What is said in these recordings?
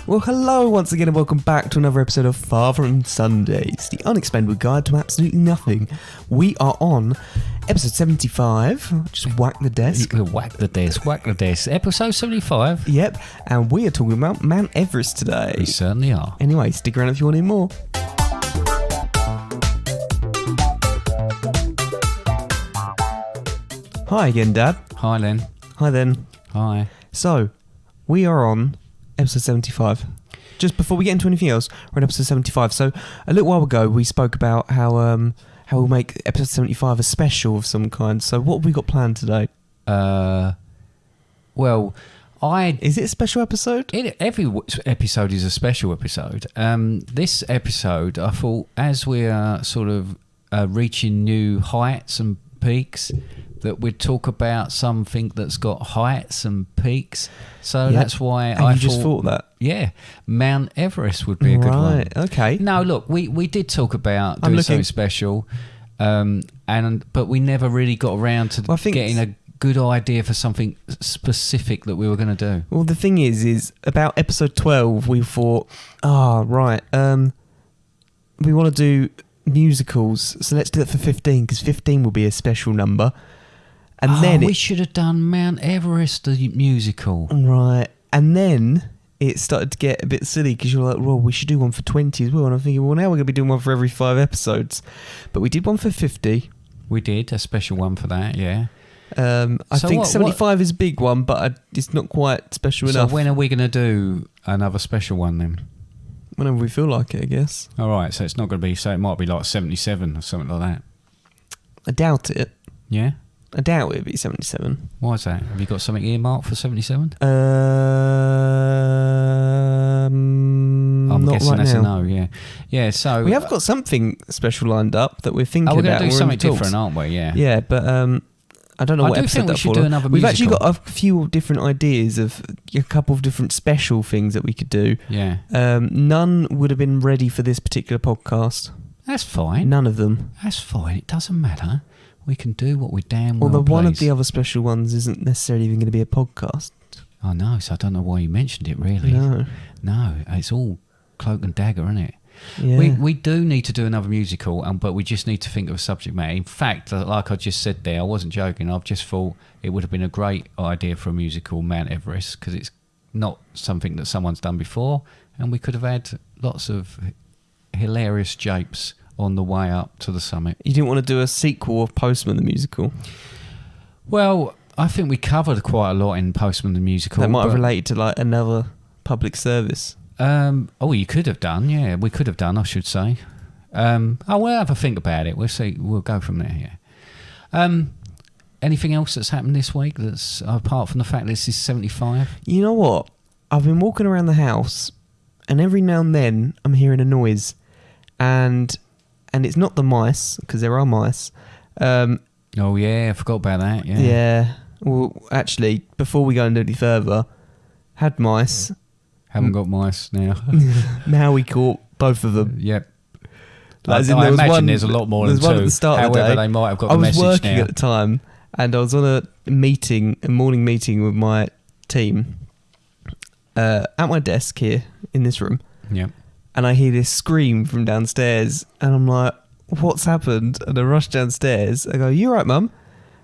Well, hello once again and welcome back to another episode of Far From Sundays, the unexplainable guide to absolutely nothing. We are on episode 75, just whack the desk. Whack the desk. Episode 75. Yep, and we are talking about Mount Everest today. We certainly are. Anyway, stick around if you want to hear more. Hi again, Dad. Hi, Len. Hi then. Hi. So, we are on episode 75. Just before we get into anything else, we're on episode 75. So, a little while ago, we spoke about how we'll make episode 75 a special of some kind. So, what have we got planned today? Is it a special episode? Every episode is a special episode. This episode, I thought, as we are sort of reaching new heights and peaks, that we'd talk about something that's got heights and peaks. So that's why I just thought that. Yeah, Mount Everest would be a good one. Right, okay. No, look, we did talk about doing something special, but we never really got around to getting a good idea for something specific that we were going to do. Well, the thing is about episode 12, we thought, we want to do musicals, so let's do that for 15, because 15 will be a special number. And then we should have done Mount Everest, the musical. Right. And then it started to get a bit silly because you're like, well, we should do one for 20 as well. And I'm thinking, well, now we're going to be doing one for every 5 episodes. But we did one for 50. We did, a special one for that, yeah. I think 75 is a big one, but it's not quite special enough. So when are we going to do another special one then? Whenever we feel like it, I guess. All right, so it's not going to be, so it might be like 77 or something like that. I doubt it. Yeah? I doubt it'd be 77. Why is that? Have you got something earmarked for 77? I'm guessing that's a no, yeah. Yeah, so... We have got something special lined up that we're thinking about. We're going to do something different, aren't we? Yeah. Yeah, but I don't know what episode that should do another We've musical. actually got a few different ideas of a couple of different special things that we could do. Yeah. None would have been ready for this particular podcast. That's fine. None of them. That's fine. It doesn't matter. We can do what we damn well Although please. One of the other special ones isn't necessarily even going to be a podcast. I know, so I don't know why you mentioned it, really. No, it's all cloak and dagger, isn't it? Yeah. We do need to do another musical, but we just need to think of a subject matter. In fact, like I just said there, I wasn't joking. I've just thought it would have been a great idea for a musical, Mount Everest, because it's not something that someone's done before, and we could have had lots of hilarious japes on the way up to the summit. You didn't want to do a sequel of Postman the musical? Well, I think we covered quite a lot in Postman the musical. That might have related to like another public service. You could have done, yeah. We could have done, I should say. We'll have a think about it. We'll see. We'll go from there, yeah. Anything else that's happened this week that's apart from the fact that this is 75? You know what? I've been walking around the house and every now and then I'm hearing a noise and it's not the mice, because there are mice. Oh yeah, I forgot about that, yeah. Yeah. Well, actually, before we go any further, had mice. Haven't got mice now. Now we caught both of them. Yep. I imagine there's a lot more than two. At the start However, of the day, they might have got the message now. I was working at the time, and I was on a morning meeting with my team at my desk here in this room. Yep. And I hear this scream from downstairs, and I'm like, what's happened? And I rush downstairs. I go, you right, Mum?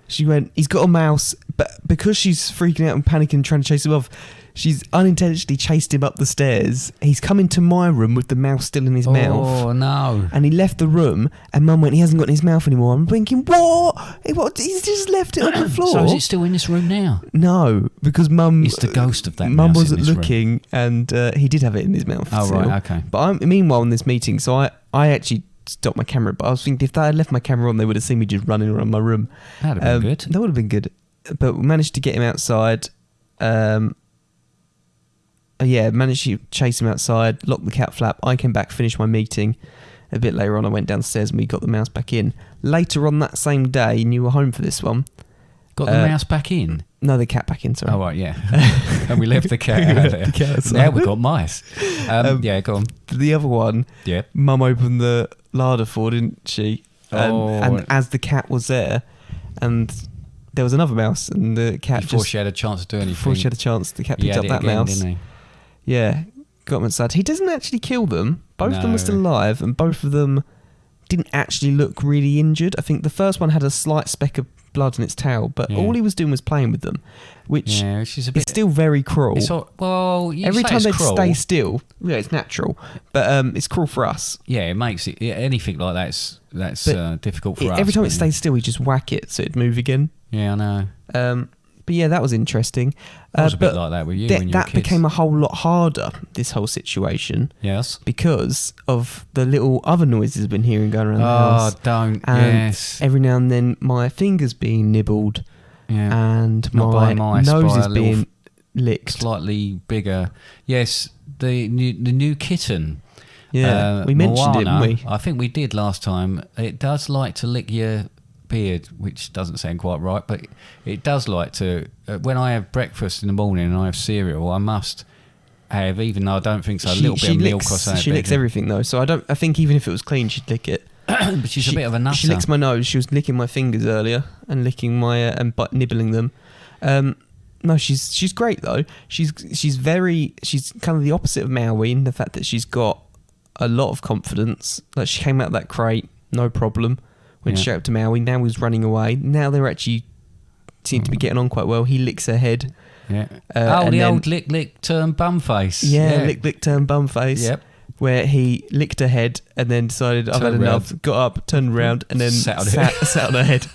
She went, he's got a mouse, but because she's freaking out and panicking, trying to chase him off, she's unintentionally chased him up the stairs. He's come into my room with the mouse still in his mouth. Oh, no. And he left the room, and Mum went, he hasn't got it in his mouth anymore. I'm thinking, what? He's just left it on the floor. So is it still in this room now? No, because Mum... It's the ghost of that Mum mouse wasn't in this looking, room. and he did have it in his mouth. Oh, still. right, okay. But meanwhile in this meeting, so I actually stopped my camera, but I was thinking if I had left my camera on, they would have seen me just running around my room. That'd have been good. That would have been good. But we managed to get him outside. Managed to chase him outside, lock the cat flap. I came back, finished my meeting. A bit later on, I went downstairs and we got the mouse back in. Later on that same day, and you were home for this one. Got the mouse back in? No, the cat back in, sorry. Oh, right, yeah. And we left the cat out there. Now we've got mice. Yeah, go on. The other one, yeah. Mum opened the larder for, didn't she? And as the cat was there, and there was another mouse, and the cat Before she had a chance to do anything. Before she had a chance, the cat picked up that again, mouse. Didn't he? Yeah, got them inside. He doesn't actually kill them. Both of them No. were still alive, and both of them didn't actually look really injured. I think the first one had a slight speck of blood in its tail, but all he was doing was playing with them, which is a bit. is still very cruel. Every time they stay still, yeah, it's natural, but it's cruel for us. Yeah, it makes it anything like that's difficult for us. Every time it stays still, we just whack it so it'd move again. Yeah, I know. But yeah, that was interesting. I was a bit like that with you when you were that kids. became a whole lot harder, this whole situation. Yes. Because of the little other noises I've been hearing going around the house. Oh, don't. And yes. every now and then my fingers being nibbled and Not by my mice, nose by is a being little licked. Slightly bigger. Yes, the new kitten. Yeah, we mentioned Moana, it, didn't we? I think we did last time. It does like to lick your beard, which doesn't sound quite right, but it does like to. When I have breakfast in the morning and I have cereal, I must have, even though I don't think so, a little bit of milk or something. She licks everything though, so I think even if it was clean, she'd lick it. But she's a bit of a nutter. She licks my nose. She was licking my fingers earlier and licking my and nibbling them. No, she's great though. She's kind of the opposite of Maui in the fact that she's got a lot of confidence. Like she came out of that crate, no problem. Went straight up to Maui. Now he's running away. Now they're actually seem to be getting on quite well. He licks her head. Yeah. Old lick turn bum face. Yeah, lick turn bum face. Yep. Where he licked her head and then decided I've had enough. Got up, turned around, and then sat on her head.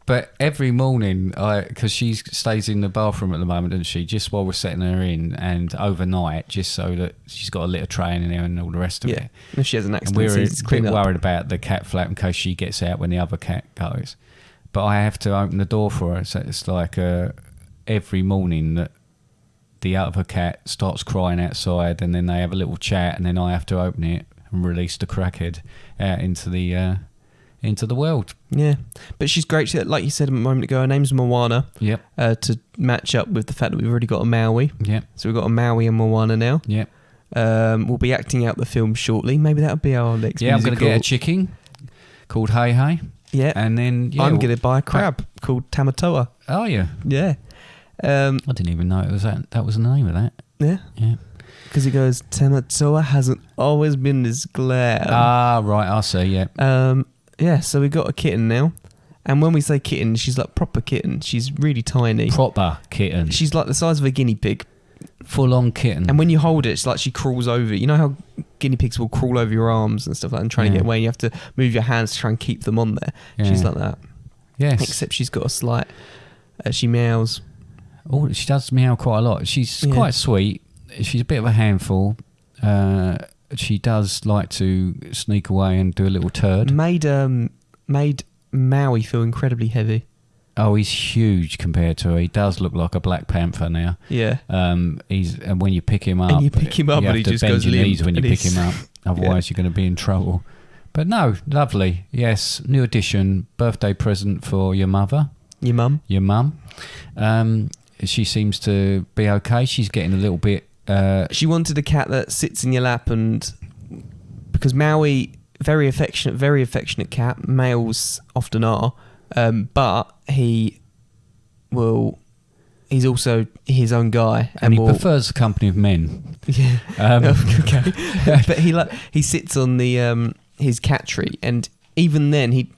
But every morning, because she stays in the bathroom at the moment, doesn't she? Just while we're setting her in, and overnight, just so that she's got a litter tray in there and all the rest of it. And if she has an accident, and we're it's a bit worried about the cat flap in case she gets out when the other cat goes. But I have to open the door for her, so it's like every morning that the other cat starts crying outside, and then they have a little chat, and then I have to open it and release the crackhead out into the world. Yeah, but she's great. Like you said a moment ago, her name's Moana. Yep. To match up with the fact that we've already got a Maui. Yep. So we've got a Maui and Moana now. Yep. We'll be acting out the film shortly. Maybe that'll be our next. Yeah, I'm going to get a chicken called Hey Hey. Yeah. And then I'm going to buy a crab called Tamatoa. Oh yeah. Yeah. I didn't even know it was that was the name of that. Yeah. Yeah. Because he goes, Tamatoa hasn't always been this glad. Ah, right. I see. Yeah. Yeah, so we got a kitten now. And when we say kitten, she's like proper kitten. She's really tiny. Proper kitten. She's like the size of a guinea pig. Full on kitten. And when you hold it, it's like she crawls over. You know how guinea pigs will crawl over your arms and stuff like that and try to get away. And you have to move your hands to try and keep them on there. Yeah. She's like that. Yes. Except she's got a slight... she meows. Oh, she does meow quite a lot. She's quite sweet. She's a bit of a handful. She does like to sneak away and do a little turd. Made Maui feel incredibly heavy. Oh, he's huge compared to her. He does look like a Black Panther now. Yeah. And when you pick him up, and he just bend goes your limp knees when you pick him up. Otherwise, you're going to be in trouble. But no, lovely. Yes, new addition. Birthday present for your mother. Your mum. Your mum. She seems to be okay. She's getting a little bit... she wanted a cat that sits in your lap, and because Maui, very affectionate cat, males often are, but he's also his own guy, and he prefers the company of men. Yeah. Okay. But he sits on the his cat tree, and even then he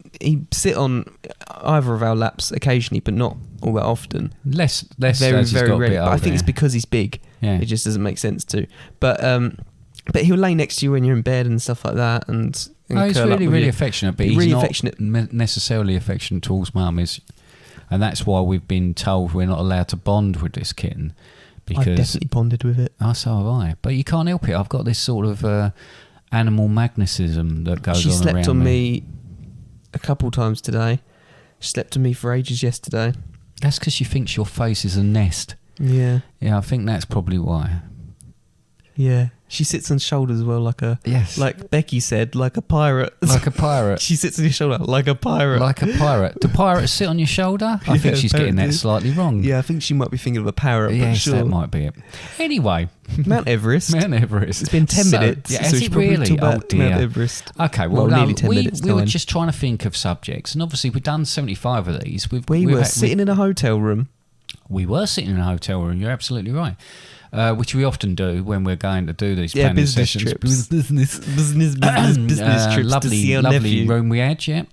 sit on either of our laps occasionally, but not all that often. Less very rarely. But I think it's yeah. because he's big. Yeah. It just doesn't make sense to. But he'll lay next to you when you're in bed and stuff like that. And he's really affectionate, but he's really not affectionate. Necessarily affectionate towards mum. And that's why we've been told we're not allowed to bond with this kitten. Because I've definitely bonded with it. Oh, so have I. But you can't help it. I've got this sort of animal magnetism that goes on around me. She slept on me a couple times today. She slept on me for ages yesterday. That's because she thinks your face is a nest. Yeah. Yeah, I think that's probably why. Yeah. She sits on shoulders as well, like Becky said, like a pirate. Like a pirate. She sits on your shoulder like a pirate. Like a pirate. Do pirates sit on your shoulder? I think she's getting that slightly wrong. Yeah, I think she might be thinking of a parrot. Yes, but sure. that might be it. Anyway. Mount Everest. Mount Everest. It's been 10 minutes. Yeah, is it really? Oh dear. Mount Everest. Okay, well nearly 10 minutes. We were just trying to think of subjects, and obviously we've done 75 of these. We were sitting in a hotel room. We were sitting in a hotel room, you're absolutely right. which we often do when we're going to do these Yeah, planning business sessions. trips. business trips to see our lovely nephew. room we had, yeah.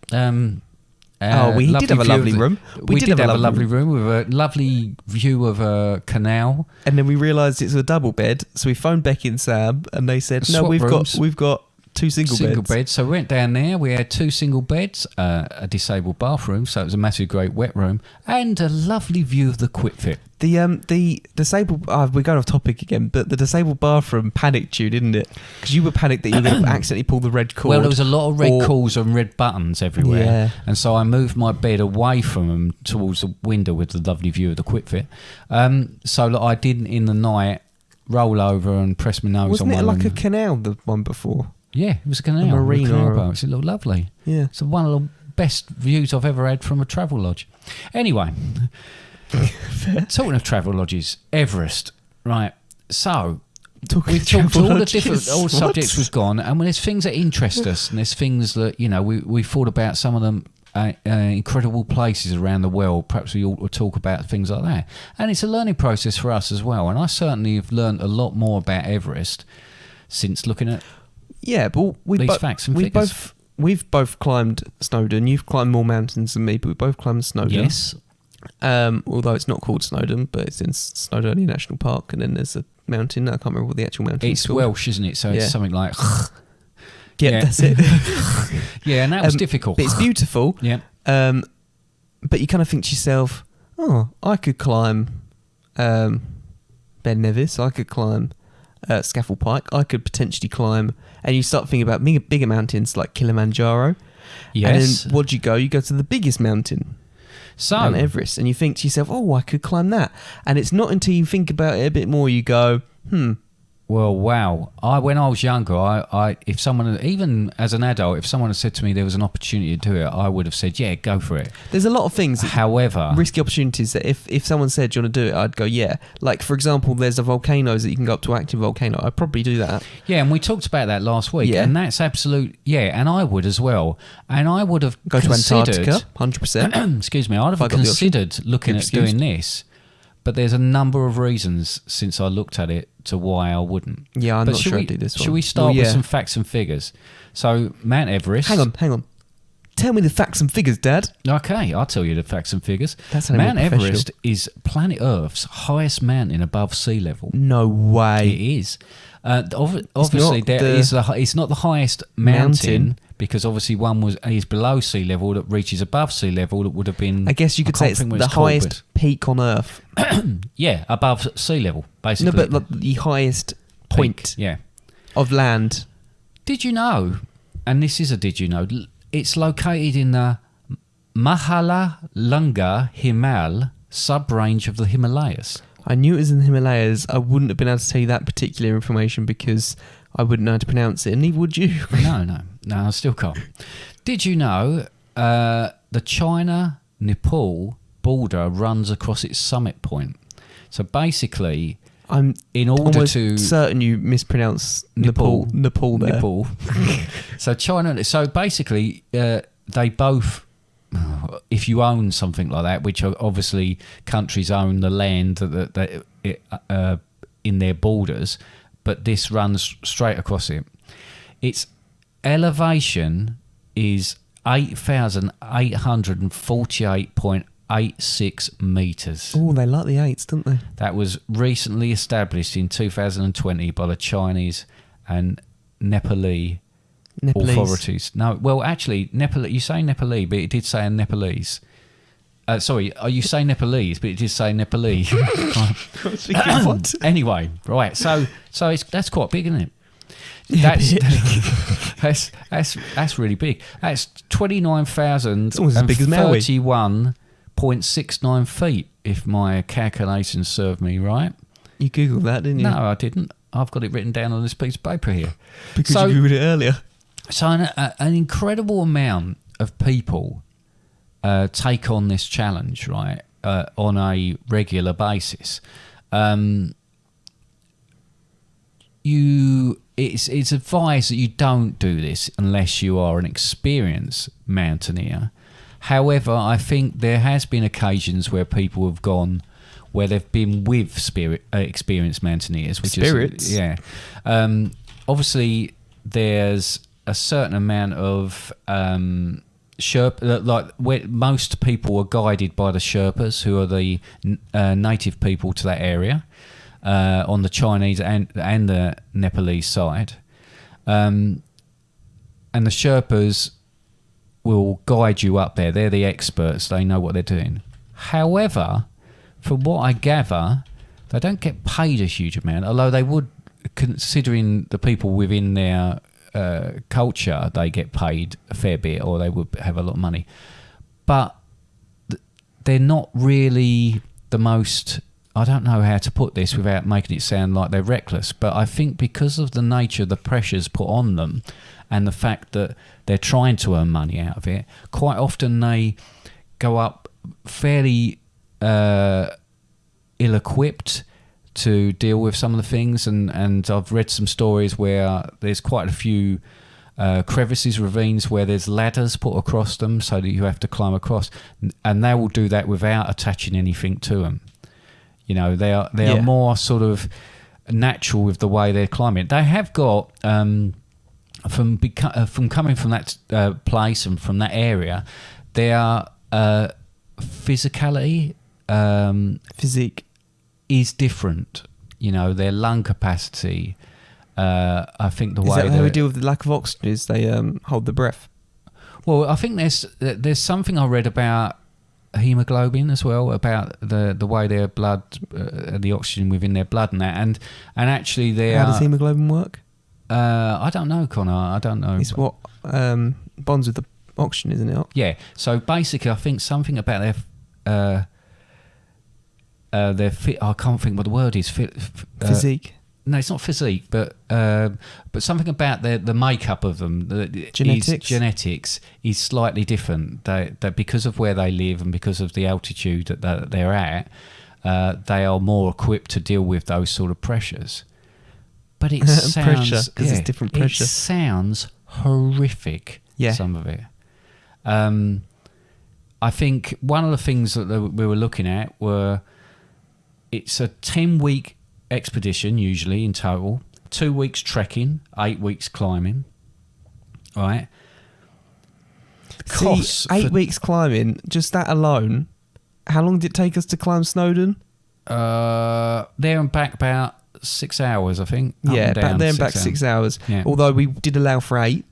We did have a view lovely of the- room. We did have a lovely room with a lovely view of a canal. And then we realised it's a double bed, so we phoned Becky and Sam, and they said, "No, Swap we've rooms. got two single beds." So we went down there. We had 2 single beds, a disabled bathroom, so it was a massive, great wet room, and a lovely view of the Quitfit. The disabled. We're going off topic again, but the disabled bathroom panicked you, didn't it? Because you were panicked that you were going to accidentally pull the red cord. Well, there was a lot of red cords and red buttons everywhere, Yeah. and so I moved my bed away from them towards the window with the lovely view of the Quitfit, so that I didn't in the night roll over and press my nose Wasn't on it one. like a canal, the one before? Yeah, it was a canal. A marina canal or a- boats. It looked lovely. Yeah. It's one of the best views I've ever had from a travel lodge. Anyway, talking of travel lodges, Everest, right? So we've talked to all the different all subjects we've gone, and when there's things that interest us, and there's things that we thought about some of them. Incredible places around the world. Perhaps we ought to talk about things like that, and it's a learning process for us as well. And I certainly have learned a lot more about Everest since looking at but these facts and figures. We've both climbed Snowdon. You've climbed more mountains than me, but we both climbed Snowdon. Yes. Although it's not called Snowdon, but it's in Snowdonia National Park, and then there's a mountain. I can't remember what the actual mountain is It's called. Welsh, isn't it? So it's something like. Yeah, that's it. Yeah, and that was difficult. But it's beautiful. Yeah. But you kind of think to yourself, oh, I could climb Ben Nevis. I could climb Scaffold Pike. I could potentially climb. And you start thinking about bigger mountains like Kilimanjaro. Yes. And then where'd you go? You go to the biggest mountain, So Mount Everest. And you think to yourself, oh, I could climb that. And it's not until you think about it a bit more, you go, well, wow. When I was younger, if someone, even as an adult, if someone had said to me there was an opportunity to do it, I would have said, yeah, go for it. There's a lot of things. However, risky opportunities that if someone said, do you want to do it? I'd go, yeah. Like, for example, there's the volcanoes that you can go up to active volcano. I'd probably do that. yeah, and we talked about that last week, Yeah. and that's absolute, and I would as well. And I would have Go considered, to Antarctica, 100%. excuse me, I'd If I have got the considered looking You're at doing this, but there's a number of reasons since I looked at it to why I wouldn't. Yeah, I'm But not should sure we, I'd do this one. Should we start Well, with yeah. some facts and figures? So, Mount Everest. Hang on. Tell me the facts and figures, Dad. Okay, I'll tell you the facts and figures. That's sounding Mount more professional. Everest is planet Earth's highest mountain above sea level. No way. It is. Obviously, not it's not the highest mountain because obviously one is below sea level that reaches above sea level. That would have been. I guess you could say it's the highest peak on Earth. Yeah, above sea level, basically. No, but like the highest point Yeah. of land. Did you know? And this is a did you know? It's located in the Mahalalunga Himal sub-range of the Himalayas. I knew it was in the Himalayas. I wouldn't have been able to tell you that particular information because I wouldn't know how to pronounce it, and neither would you. No, I still can't. Did you know the China-Nepal border runs across its summit point? So basically, I'm in order almost to certain you mispronounced Nepal there. Nepal. So basically, they both. If you own something like that, which obviously countries own the land in their borders, but this runs straight across it. Its elevation is 8,848.86 metres. Oh, they like the eights, don't they? That was recently established in 2020 by the Chinese and Nepalese authorities. No, well, actually, you say Nepalese, but it did say in Nepalese. Sorry, you say Nepalese, but it did say Nepalese. What? Anyway, right. So that's quite big, isn't it? Yeah, That's really big. That's 29,031.69 feet, if my calculations serve me right. You googled that, didn't you? No, I didn't. I've got it written down on this piece of paper here. Because So- you googled it earlier. So an incredible amount of people take on this challenge, right, on a regular basis. It's advised that you don't do this unless you are an experienced mountaineer. However, I think there has been occasions where people have gone where they've been with experienced mountaineers. Which Spirits? Is, yeah. Obviously, there's a certain amount of Sherpa, like where most people are guided by the Sherpas, who are the native people to that area, on the Chinese and the Nepalese side. And the Sherpas will guide you up there. They're the experts. They know what they're doing. However, from what I gather, they don't get paid a huge amount, although they would, considering the people within their culture, they get paid a fair bit, or they would have a lot of money. But they're not really the most... I don't know how to put this without making it sound like they're reckless, but I think because of the nature of the pressures put on them and the fact that they're trying to earn money out of it, quite often they go up fairly ill-equipped to deal with some of the things, and I've read some stories where there's quite a few crevices, ravines, where there's ladders put across them so that you have to climb across, and they will do that without attaching anything to them. You know, they are more sort of natural with the way they're climbing. They have got from coming from that place and from that area, their physicality, physique is different. You know, their lung capacity. I think the way that how we deal with the lack of oxygen is they hold the breath. Well, I think there's something I read about hemoglobin as well, about the way their blood, the oxygen within their blood and that, and actually how does hemoglobin work? I don't know, Conor. I don't know. It's what bonds with the oxygen, isn't it? Yeah. So basically, I think something about their fit. I can't think what the word is. Physique. No, it's not physique, but something about the makeup of them. Genetics is slightly different. That because of where they live and because of the altitude that they're at, they are more equipped to deal with those sort of pressures. But it sounds because it's different pressure. It sounds horrific. Yeah. Some of it. I think one of the things that we were looking at were, it's a 10-week expedition usually in total, 2 weeks trekking, 8 weeks climbing. Right. Costs 8 weeks climbing, just that alone. How long did it take us to climb Snowdon? There and back about 6 hours, I think. Yeah, back there and back 6 hours. Yeah. Although we did allow for 8.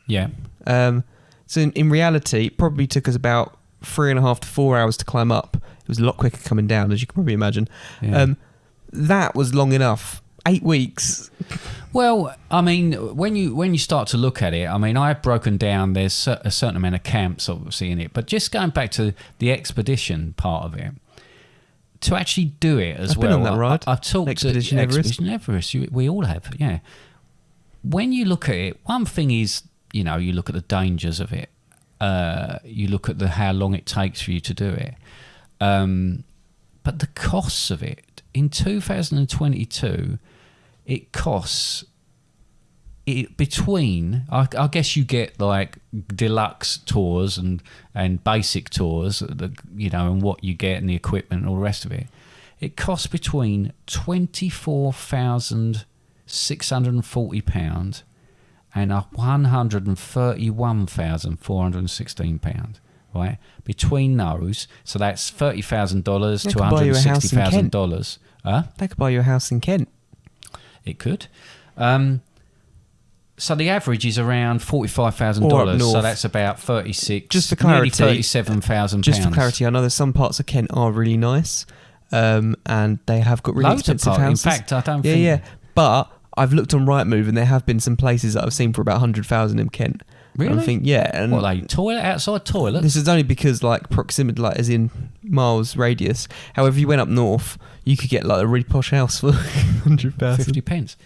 Yeah. So in reality, it probably took us about 3.5 to 4 hours to climb up. It was a lot quicker coming down, as you can probably imagine. Yeah. That was long enough. 8 weeks. Well, I mean, when you start to look at it, I mean, I've broken down, there's a certain amount of camps obviously in it, but just going back to the expedition part of it, to actually do it as well. I've been on that ride. I've talked Expedition to Everest. Expedition Everest. We all have, yeah. When you look at it, one thing is, you know, you look at the dangers of it. You look at how long it takes for you to do it. But the costs of it, in 2022, it costs between, I guess you get like deluxe tours and basic tours, you know, and what you get and the equipment and all the rest of it. It costs between £24,640 and £131,416. Right, between those, so that's $30,000 to $160,000. That could buy you a house in Kent. It could. So the average is around $45,000. So that's about 36. Just for clarity, nearly £37,000. Just for clarity, I know there's some parts of Kent are really nice, and they have got really Loads expensive houses. In fact, I don't think. Yeah. But I've looked on Rightmove, and there have been some places that I've seen for about 100,000 in Kent. Really? And I think, yeah. And what, like outside toilets? This is only because, like, proximity, like, as in miles radius. However, you went up north, you could get, like, a really posh house for 100,000. 50 pence.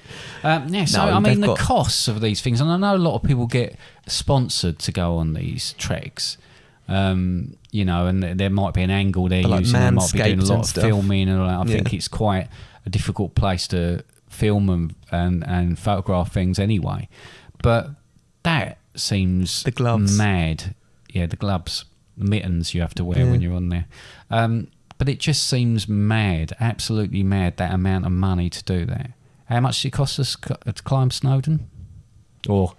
Yeah, so, I mean, the costs of these things, and I know a lot of people get sponsored to go on these treks, you know, and there might be an angle they're using, they might be doing a lot of filming and all that. I think it's quite a difficult place to film and photograph things anyway. But that seems the gloves. Mad. Yeah, the gloves, the mittens you have to wear when you're on there. But it just seems mad, absolutely mad, that amount of money to do that. How much did it cost us to climb Snowdon? Or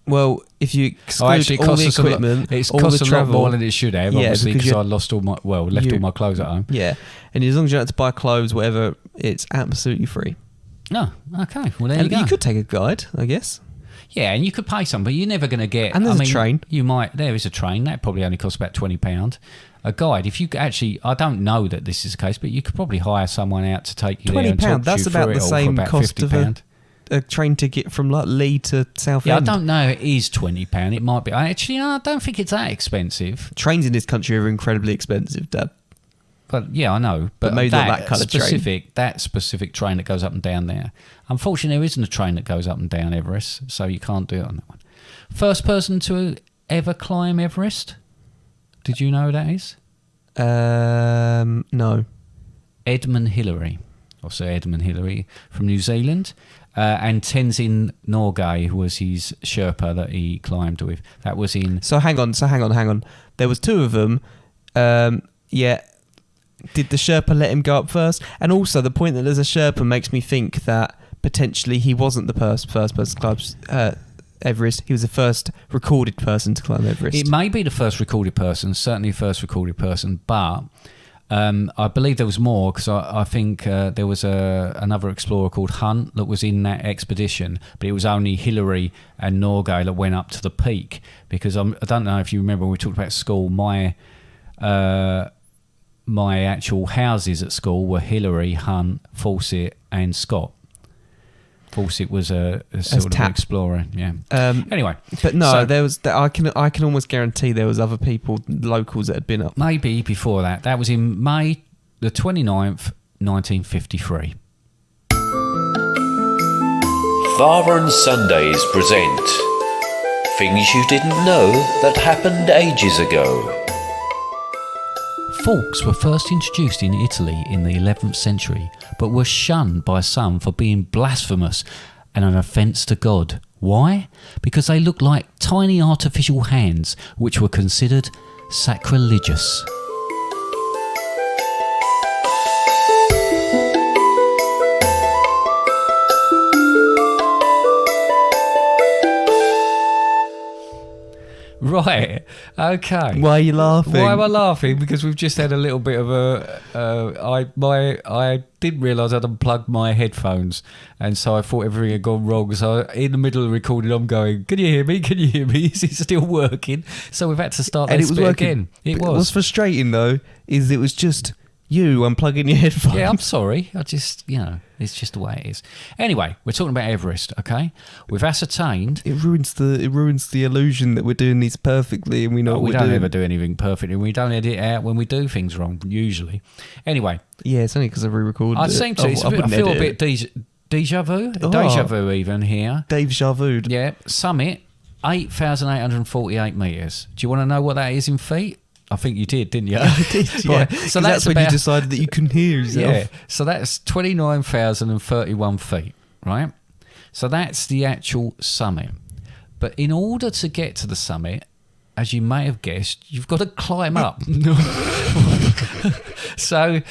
well, if you exclude actually, all the equipment, it's all cost the a travel, lot more than it should have, Yeah, obviously, because because I lost all my left all my clothes at home. yeah, and as long as you don't have to buy clothes, whatever, it's absolutely free. No, okay, well there And you go. you could take a guide, I guess. Yeah, and you could pay some, but you're never going to get. And there's a train. You might. There is a train that probably only costs about £20. A guide, if you actually, I don't know that this is the case, but you could probably hire someone out to take you there and talk £20. That's you about through the it all same for about cost of £50. a train ticket from like Leigh to Southend. Yeah, I don't know. It is £20. It might be. I don't think it's that expensive. Trains in this country are incredibly expensive, Dad. But yeah, I know. But maybe not that kind of train. That specific train that goes up and down there. Unfortunately, there isn't a train that goes up and down Everest, so you can't do it on that one. First person to ever climb Everest. Did you know who that is? No. Edmund Hillary, or Sir Edmund Hillary from New Zealand, and Tenzin Norgay was his Sherpa that he climbed with. That was in. So hang on. There was two of them. Yeah. Did the Sherpa let him go up first? And also, the point that there's a Sherpa makes me think that potentially he wasn't the first person to climb Everest. He was the first recorded person to climb Everest. It may be the first recorded person, certainly the first recorded person, but I believe there was more, because I think there was another explorer called Hunt that was in that expedition, but it was only Hillary and Norgay that went up to the peak, because I don't know if you remember when we talked about school, my actual houses at school were Hillary, Hunt, Fawcett and Scott. Fawcett was a sort of explorer, yeah. Anyway, but no, so, there was. I can almost guarantee there was other people, locals, that had been up. Maybe before that. That was in May the 29th, 1953. Father and Sundays present Things You Didn't Know That Happened Ages Ago. Forks were first introduced in Italy in the 11th century, but were shunned by some for being blasphemous and an offence to God. Why? Because they looked like tiny artificial hands, which were considered sacrilegious. Right, okay. Why are you laughing? Why am I laughing? Because we've just had a little bit of I didn't realise I'd unplugged my headphones, and so I thought everything had gone wrong. So in the middle of the recording, I'm going, "Can you hear me? Can you hear me? Is it still working?" So we've had to start this bit again. It was. What's frustrating though is it was just you unplugging your headphones. Yeah, I'm sorry. I just, it's just the way it is. Anyway, we're talking about Everest, okay? We've ascertained. It ruins the illusion that we're doing these perfectly, and we know what we're doing. We don't ever do anything perfectly. We don't edit out when we do things wrong, usually. Anyway. Yeah, it's only because I re-recorded it. I seem to. I feel a bit deja vu. Oh. Deja vu even here. Deja vu. Yeah, summit, 8,848 metres. Do you want to know what that is in feet? I think you did, didn't you? I did, yeah. Right. So that's when you decided that you couldn't hear yourself. Yeah, so that's 29,031 feet, right? So that's the actual summit. But in order to get to the summit, as you may have guessed, you've got to climb up. So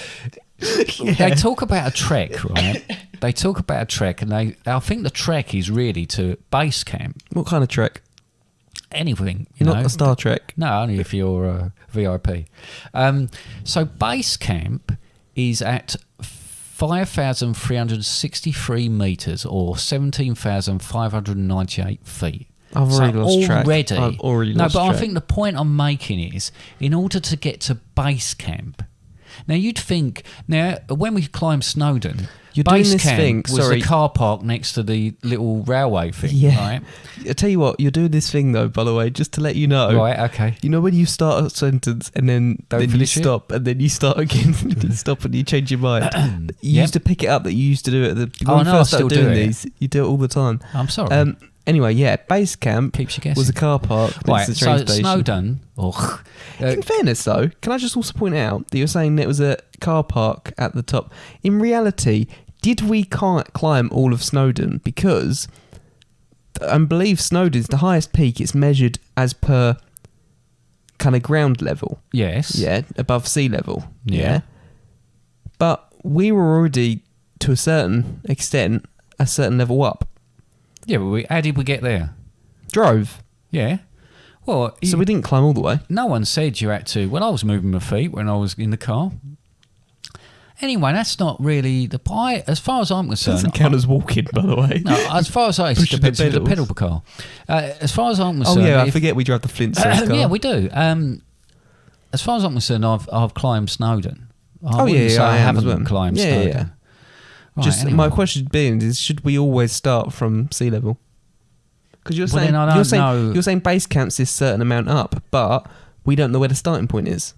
they talk about a trek, right? They talk about a trek, and I think the trek is really to base camp. What kind of trek? Anything, Not a Star Trek. No, only if you're a VIP. So base camp is at 5,363 metres or 17,598 feet. I've already lost track. I've already lost track. I think the point I'm making is, in order to get to base camp, now you'd think, when we climbed Snowdon, You're doing base this camp thing. was the car park next to the little railway thing, right? I tell you what, you're doing this thing though, by the way, just to let you know. Right, okay. You know when you start a sentence and then you stop and then you start again, and you stop and you change your mind. You used to pick it up that you used to do it when you first started doing these. You do it all the time. I'm sorry. Anyway, yeah, base camp Keeps you guessing. was a car park next to the train station. Snowdon. In fairness, though, can I just also point out that you're saying there was a car park at the top? In reality, did we climb all of Snowdon? Because I believe Snowdon's the highest peak. It's measured as per kind of ground level. Yes. Yeah, above sea level. Yeah. But we were already, to a certain extent, a certain level up. Yeah, but how did we get there? Drove. Yeah. Well, So we didn't climb all the way. no one said you had to. Well, I was moving my feet when I was in the car. Anyway, that's not really the point. As far as I'm concerned, Doesn't count as walking, by the way. no. As far as it Pushing depends the on the pedals. pedal car. As far as I'm Oh concerned, yeah, I if- forget we drive the Flintstones car. yeah, we do. As far as I'm concerned, I've climbed Snowdon. I Oh, wouldn't yeah, say yeah, I I am as haven't well. climbed Yeah, Snowdon. yeah. Right, Just anyway. my question being is, should we always start from sea level? Because you're Well, saying then I don't know. you're saying base camp's this certain amount up, but we don't know where the starting point is.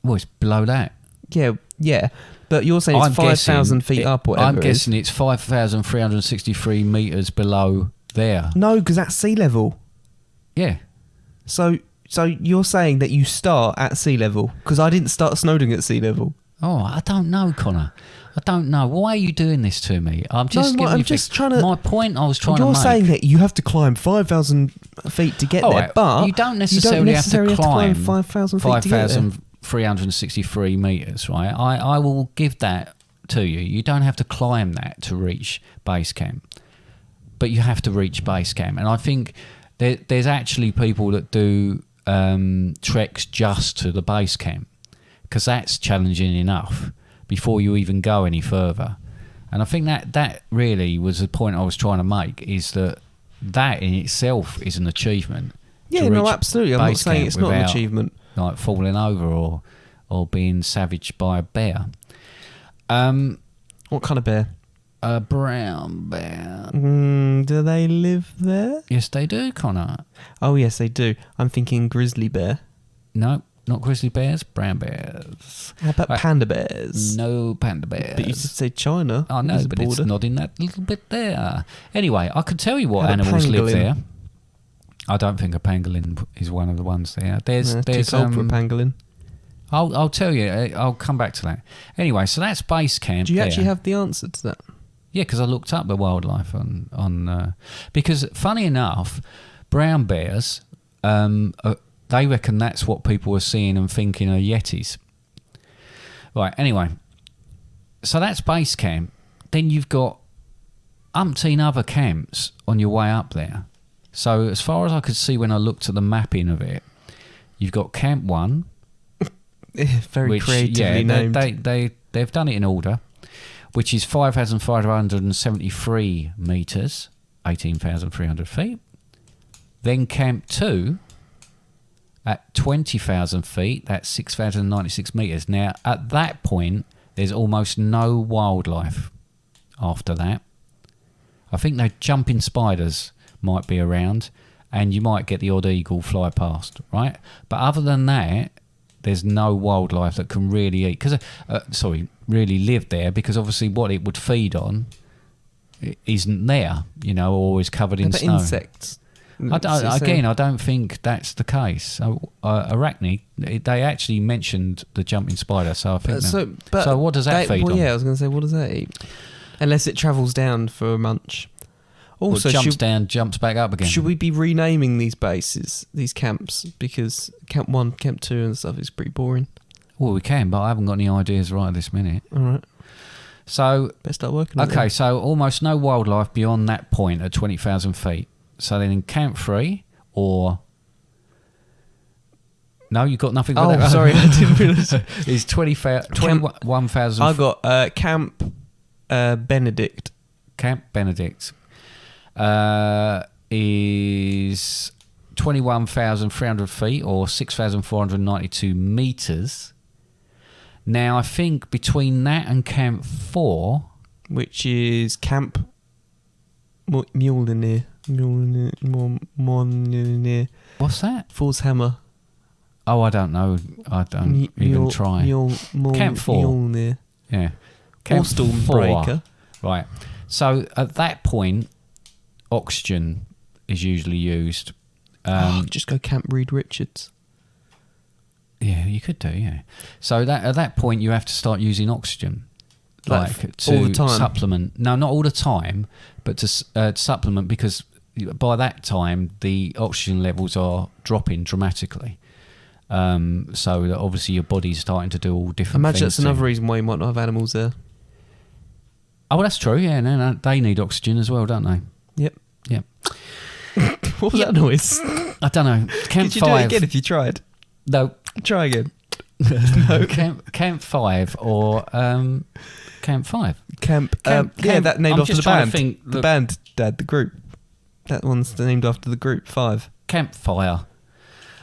Well, it's below that. Yeah. But you're saying it's 5,000 feet up, or whatever. I'm guessing it's 5,363 metres below there. No, because that's sea level. Yeah. So you're saying that you start at sea level? Because I didn't start Snowdon at sea level. Oh, I don't know, Connor. I don't know. Why are you doing this to me? I'm just giving I'm you just trying to. my point I was trying to You're make. saying that you have to climb 5,000 feet to get All there, right, but you don't necessarily have to climb 5,000 feet to get there. 5,363 metres, right? I will give that to you. You don't have to climb that to reach base camp, but you have to reach base camp. And I think there's actually people that do treks just to the base camp, because that's challenging enough before you even go any further. And I think that really was the point I was trying to make, is that in itself is an achievement. Yeah, to no, reach absolutely. I'm not base saying camp it's not an without, achievement. like falling over or being savaged by a bear. What kind of bear? A brown bear. Do they live there? Yes, they do, Connor. Oh, yes, they do. I'm thinking grizzly bear. No, not grizzly bears, brown bears. How about Right. panda bears? No panda bears. But you just say China. I know, as a but it's border. not in that little bit there. Anyway, I can tell you what How about animals live pangolin? there. I don't think a pangolin is one of the ones there. There's Too cold for a pangolin. I'll tell you. I'll come back to that. Anyway, so that's base camp. Do you there. actually have the answer to that? Yeah, because I looked up the wildlife on because funny enough, brown bears, they reckon that's what people are seeing and thinking are yetis. Right. Anyway, so that's base camp. Then you've got umpteen other camps on your way up there. So as far as I could see when I looked at the mapping of it, you've got Camp 1. Very Which, creatively named. They've done it in order, which is 5,573 metres, 18,300 feet. Then Camp 2 at 20,000 feet, that's 6,096 metres. Now, at that point, there's almost no wildlife after that. I think the jumping spiders might be around, and you might get the odd eagle fly past, right? But other than that, there's no wildlife that can really eat, really live there, because obviously what it would feed on isn't there, or is covered in How about snow. insects? I don't think that's the case. Arachne, they actually mentioned the jumping spider, so I think. So what does that feed on? Yeah, I was going to say, what does that eat? Unless it travels down for a munch. Also, jumps down, jumps back up again. Should we be renaming these bases, these camps? Because Camp 1, Camp 2 and stuff is pretty boring. Well, we can, but I haven't got any ideas right this minute. All right. So, Better start working on it. okay, so almost no wildlife beyond that point at 20,000 feet. So then in Camp 3, or... No, you've got nothing with that? Oh, sorry, I didn't realise. It's 21,000... I got Camp Benedict. Camp Benedict is 21,300 feet, or 6,492 metres. Now, I think between that and Camp 4... Which is Camp Mjolnir. Mjolnir. What's that? Thor's Hammer. Oh, I don't know. I don't even try. Camp 4. Mjolnir. Yeah. Or Camp 4. Stormbreaker. Right. So at that point, oxygen is usually used. Just go Camp Reed Richards. Yeah, you could do, yeah. So at that point, you have to start using oxygen. Like To all the time? supplement. No, not all the time, but to supplement, because by that time, the oxygen levels are dropping dramatically. So that obviously your body's starting to do all different Imagine things. that's another reason why you might not have animals there. Oh, well, that's true. Yeah, no, they need oxygen as well, don't they? Yep. Yep. What was that noise? I don't know. Camp Could you do 5. it again if you tried? No. Try again. Camp 5 or Camp 5. Yeah, that named I'm after just the trying band. to think, The band, Dad, the group. That one's named after the group, 5. Campfire.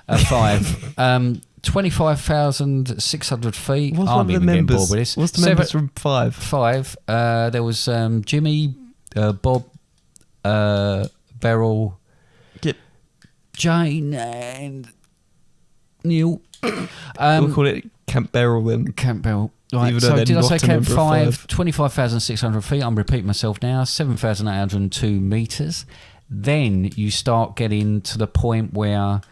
5. 25,600 feet. What's I'm one of the even getting bored members? with this. What's the members from 5? 5. There was Jimmy, Bob, Beryl, Yep. Jane, and Neil. We'll call it Camp Beryl then. Camp Beryl. Right, Even though so they're did I not say a Camp member of 5? 25,600 feet. I'm repeating myself now. 7,802 metres. Then you start getting to the point where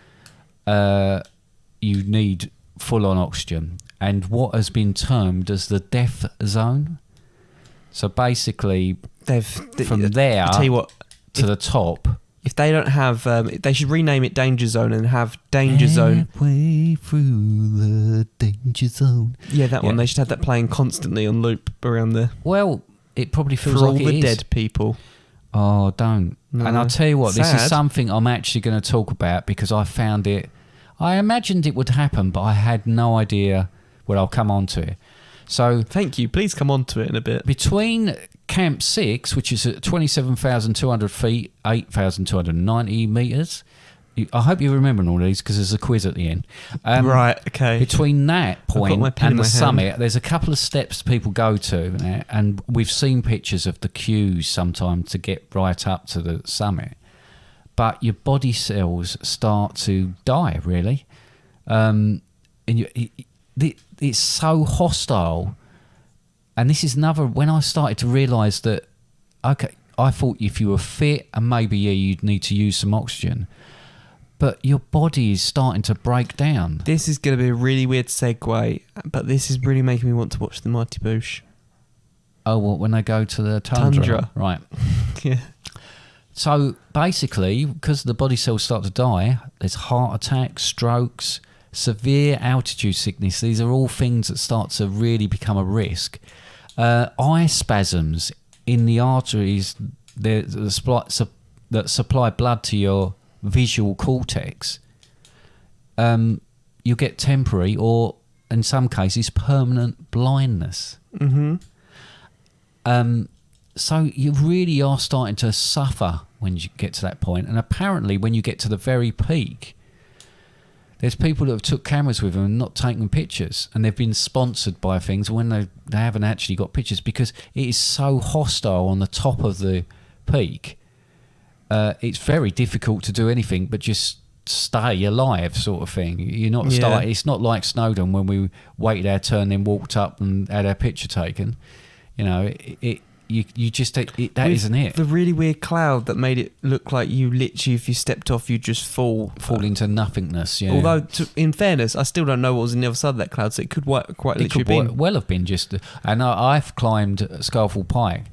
you need full-on oxygen, and what has been termed as the death zone. So basically, from there I tell you what, to the top. if they don't have, they should rename it Danger Zone and have Danger Zone. Halfway through the danger zone. Yeah, that one. Yeah. They should have that playing constantly on loop around there Well, it probably feels for all like the it is. dead people. Oh, don't. No. And I'll tell you what, this is Sad. something I'm actually going to talk about because I found it. I imagined it would happen, but I had no idea. Well, I'll come on to it. So Thank you. Please come on to it in a bit. between Camp 6, which is at 27,200 feet, 8,290 metres. I hope you're remembering all these because there's a quiz at the end. Right, okay. Between that got point my pen in and the my hand. summit, there's a couple of steps people go to, and we've seen pictures of the queues sometimes to get right up to the summit. But your body cells start to die, really. And it's so hostile. And this is another, when I started to realise that, okay, I thought if you were fit and maybe, yeah, you'd need to use some oxygen. But your body is starting to break down. This is going to be a really weird segue, but this is really making me want to watch the Mighty Boosh. Oh, well, when they go to the tundra. Right. Yeah. So basically, because the body cells start to die, there's heart attacks, strokes, severe altitude sickness. These are all things that start to really become a risk. Eye spasms in the arteries that supply blood to your visual cortex. You get temporary or, in some cases, permanent blindness. Mm-hmm. So you really are starting to suffer when you get to that point. And apparently when you get to the very peak, there's people that have took cameras with them and not taken pictures. And they've been sponsored by things when they haven't actually got pictures because it is so hostile on the top of the peak. It's very difficult to do anything but just stay alive sort of thing. You're not It's not like Snowdon when we waited our turn, then walked up and had our picture taken. You know, you just that isn't it. The really weird cloud that made it look like you literally, if you stepped off, you'd just fall into nothingness. Yeah. Although, in fairness, I still don't know what was on the other side of that cloud, so it could quite literally could been. well have been just. And I've climbed Scarfell Pike,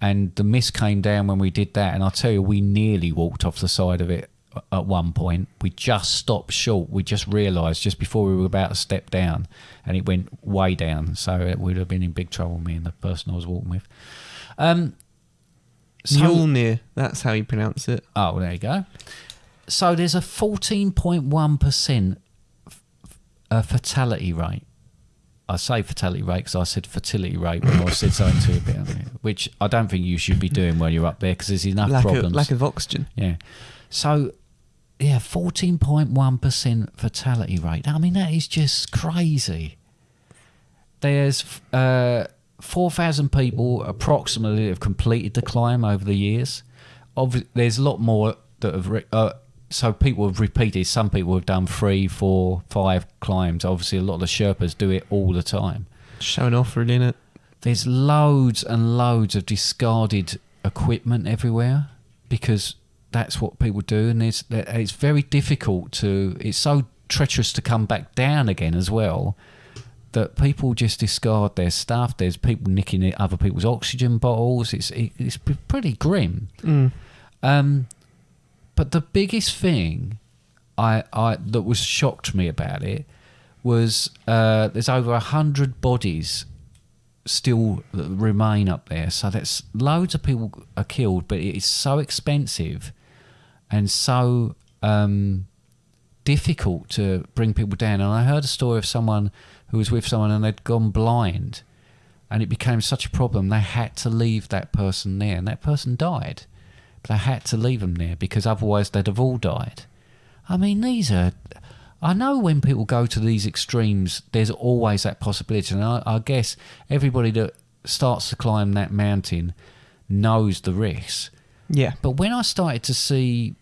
and the mist came down when we did that. And I tell you, we nearly walked off the side of it at one point. We just stopped short. We just realised just before we were about to step down, and it went way down. So it would have been in big trouble, me and the person I was walking with. Mjolnir, that's how you pronounce it. Oh, there you go. So there's a 14.1% fatality rate. I say fatality rate because I said fertility rate when I said something to you about it, which I don't think you should be doing while you're up there because there's enough problems. Lack of oxygen. Yeah. So, yeah, 14.1% fatality rate. I mean, that is just crazy. There's 4,000 people approximately have completed the climb over the years. There's a lot more that have... so people have repeated. Some people have done 3, 4, 5 climbs. Obviously, a lot of the Sherpas do it all the time. Showing off, really, innit? There's loads and loads of discarded equipment everywhere because that's what people do. And it's very difficult to... It's so treacherous to come back down again as well that people just discard their stuff. There's people nicking other people's oxygen bottles. It's pretty grim. Mm. But the biggest thing that was shocked me about it was there's over 100 bodies still remain up there. So that's loads of people are killed, but it's so expensive and so difficult to bring people down. And I heard a story of someone who was with someone and they'd gone blind, and it became such a problem they had to leave that person there, and that person died. But they had to leave them there because otherwise they'd have all died. I mean, I know when people go to these extremes, there's always that possibility. And I guess everybody that starts to climb that mountain knows the risks. Yeah. But when I started to see,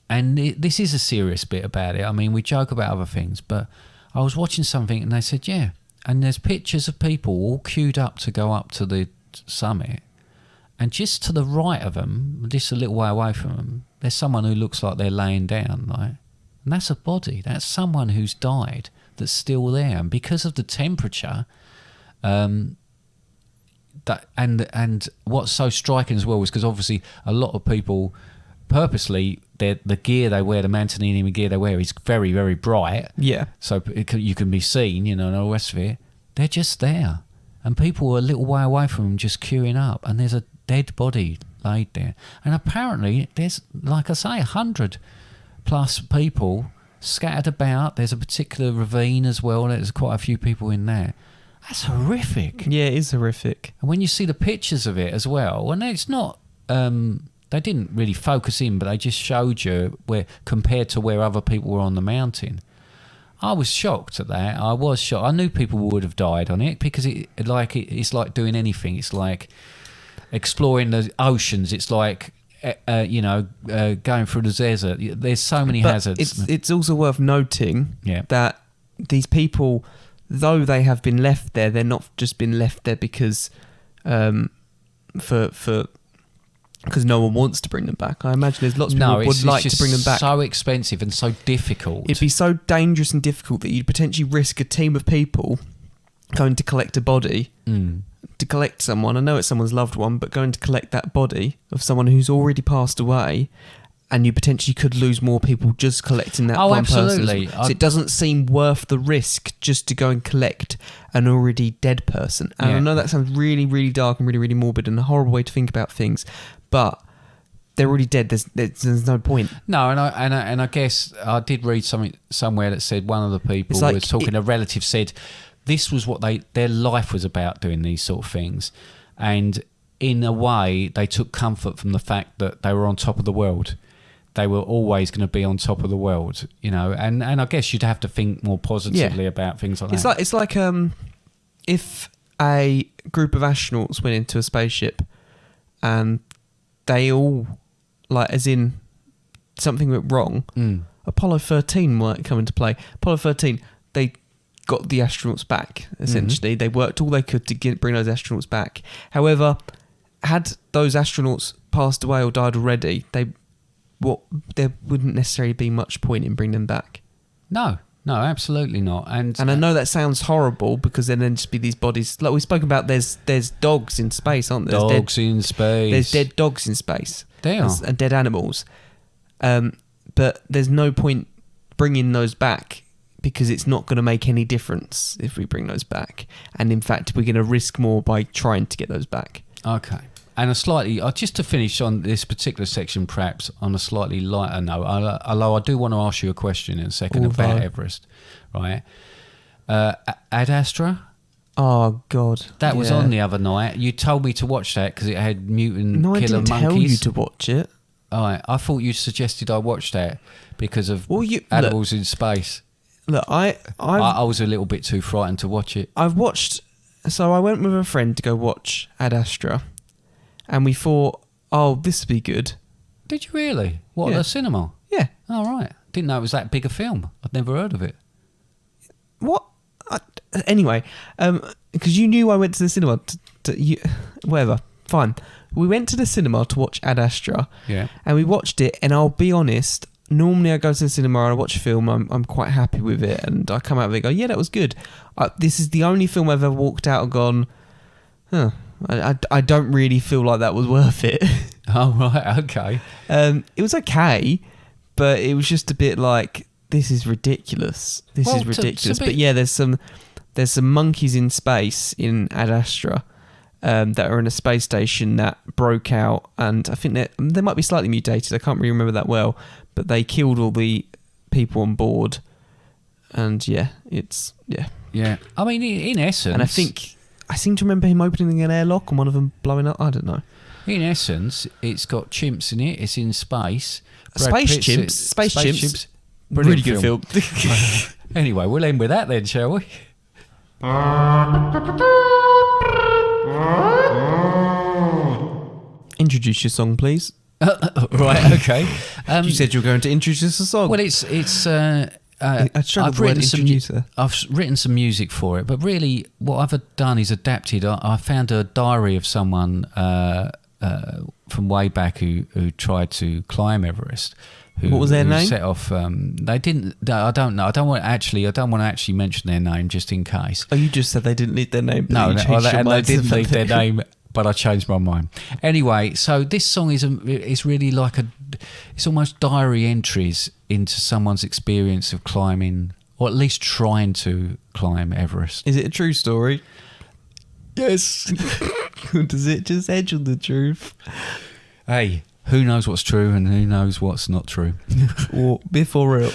and this is a serious bit about it, I mean, we joke about other things, but I was watching something and they said, yeah, and there's pictures of people all queued up to go up to the summit. And just to the right of them, just a little way away from them, there's someone who looks like they're laying down, right? And that's a body. That's someone who's died that's still there. And because of the temperature, and what's so striking as well is because obviously a lot of people purposely, the gear they wear, the mountaineering gear they wear is very, very bright. Yeah. So you can be seen, and all the rest of it. They're just there. And people are a little way away from them just queuing up. And there's a dead body laid there. And apparently there's, like I say, 100 plus people scattered about. There's a particular ravine as well. There's quite a few people in there. That's horrific. Yeah, it is horrific. And when you see the pictures of it as well, and it's not, they didn't really focus in, but they just showed you where compared to where other people were on the mountain. I was shocked at that. I was shocked. I knew people would have died on it because it's like doing anything. It's like exploring the oceans. It's like going through the desert. There's so many hazards. It's also worth noting that these people, though they have been left there, they're not just been left there because because no one wants to bring them back. I imagine there's lots of people who would like to bring them back. It's so expensive and so difficult. It'd be so dangerous and difficult that you'd potentially risk a team of people going to collect a body, to collect someone. I know it's someone's loved one, but going to collect that body of someone who's already passed away, and you potentially could lose more people just collecting that one absolutely. person. So it doesn't seem worth the risk just to go and collect an already dead person. And I know that sounds really, really dark and really, really morbid and a horrible way to think about things, but they're already dead. There's no point. No, and I guess I did read something somewhere that said one of the people was talking. A relative said this was what their life was about, doing these sort of things, and in a way they took comfort from the fact that they were on top of the world. They were always going to be on top of the world, and I guess you'd have to think more positively about things like that. It's like if a group of astronauts went into a spaceship and they all, like, as in something went wrong, Apollo 13 might come into play. Apollo 13, they got the astronauts back, essentially. They worked all they could to bring those astronauts back. However, had those astronauts passed away or died already, there wouldn't necessarily be much point in bringing them back. No, absolutely not. And I know that sounds horrible because then there'd just be these bodies. Like we spoke about, there's dogs in space, aren't there? In space. There's dead dogs in space. There are. And dead animals. But there's no point bringing those back because it's not going to make any difference if we bring those back. And in fact, we're going to risk more by trying to get those back. Okay. And just to finish on this particular section, perhaps on a slightly lighter note, although I do want to ask you a question in a second about Everest, right? Ad Astra? Oh, God. That was on the other night. You told me to watch that because it had mutant killer monkeys. No, I didn't tell you to watch it. All right. I thought you suggested I watch that because of animals in space. Look, I was a little bit too frightened to watch it. I went with a friend to go watch Ad Astra. And we thought, this would be good. Did you really? What, at the cinema? Yeah. Oh, right. Didn't know it was that big a film. I'd never heard of it. What? Anyway, because you knew I went to the cinema. Whatever. Fine. We went to the cinema to watch Ad Astra. Yeah. And we watched it, and I'll be honest, normally I go to the cinema and I watch a film, I'm quite happy with it, and I come out of it and go, yeah, that was good. This is the only film I've ever walked out and gone, I don't really feel like that was worth it. Oh, right, okay. It was okay, but it was just a bit like, this is ridiculous. This is ridiculous. But yeah, there's some monkeys in space in Ad Astra that are in a space station that broke out, and I think they might be slightly mutated. I can't really remember that well, but they killed all the people on board, and yeah. I mean, in essence, and I seem to remember him opening an airlock and one of them blowing up. I don't know. In essence, it's got chimps in it. It's in space. Space chimps. Brilliant Really good film. Anyway, we'll end with that then, shall we? Introduce your song, please. Right, okay. You said you were going to introduce a song. Well, it's. I've written some music for it, but really, what I've done is adapted. I found a diary of someone from way back who tried to climb Everest. What was their name? Set off. They didn't. I don't know. I don't want to actually mention their name just in case. Oh, you just said they didn't leave their name. No, they didn't leave their name. But I changed my mind. Anyway, so this song is really like it's almost diary entries into someone's experience of climbing, or at least trying to climb Everest. Is it a true story? Yes. Does it just edge on the truth? Hey, who knows what's true and who knows what's not true? Or before real.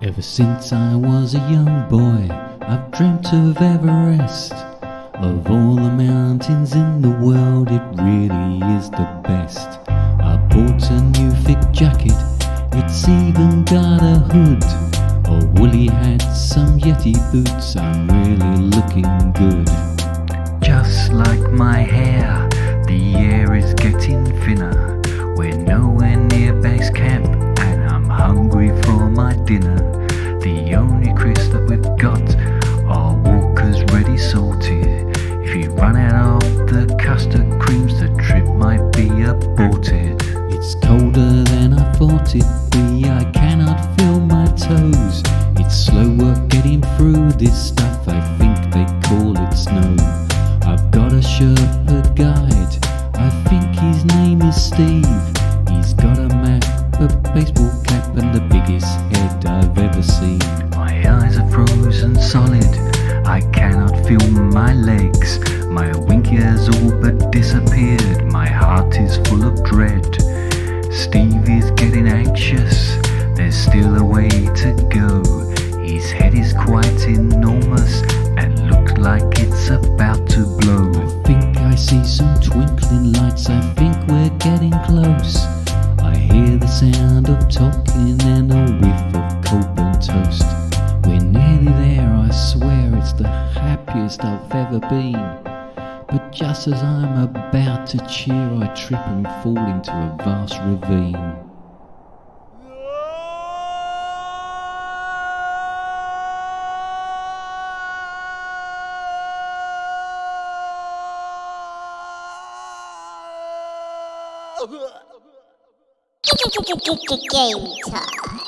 Ever since I was a young boy, I've dreamt of Everest. Of all the mountains in the world, it really is the best. I bought a new thick jacket, it's even got a hood. A woolly hat, some Yeti boots, I'm really looking good. Just like my hair, the air is getting thinner. We're nowhere near base camp, and I'm hungry for my dinner. The only crisps that we've got are Walker's ready salted. If you run out of the custard creams, the trip might be aborted. It's colder than I thought it'd be, I cannot feel my toes. It's slow work getting through this stuff, I think they call it snow. I've got a Sherpa guide, I think his name is Steve. He's got a map, a baseball cap, and the biggest head I've ever seen. My eyes are frozen solid, I cannot feel my legs. My winky has all but disappeared, my heart is full of dread. Steve is getting anxious, there's still a way to go. His head is quite enormous and looks like it's about to blow. I think I see some twinkling lights, I think we're getting close. I hear the sound of talking and a whiff of cold burnt toast. We're nearly there, I swear it's the happiest I've ever been. But just as I'm about to cheer, I trip and fall into a vast ravine. Game time.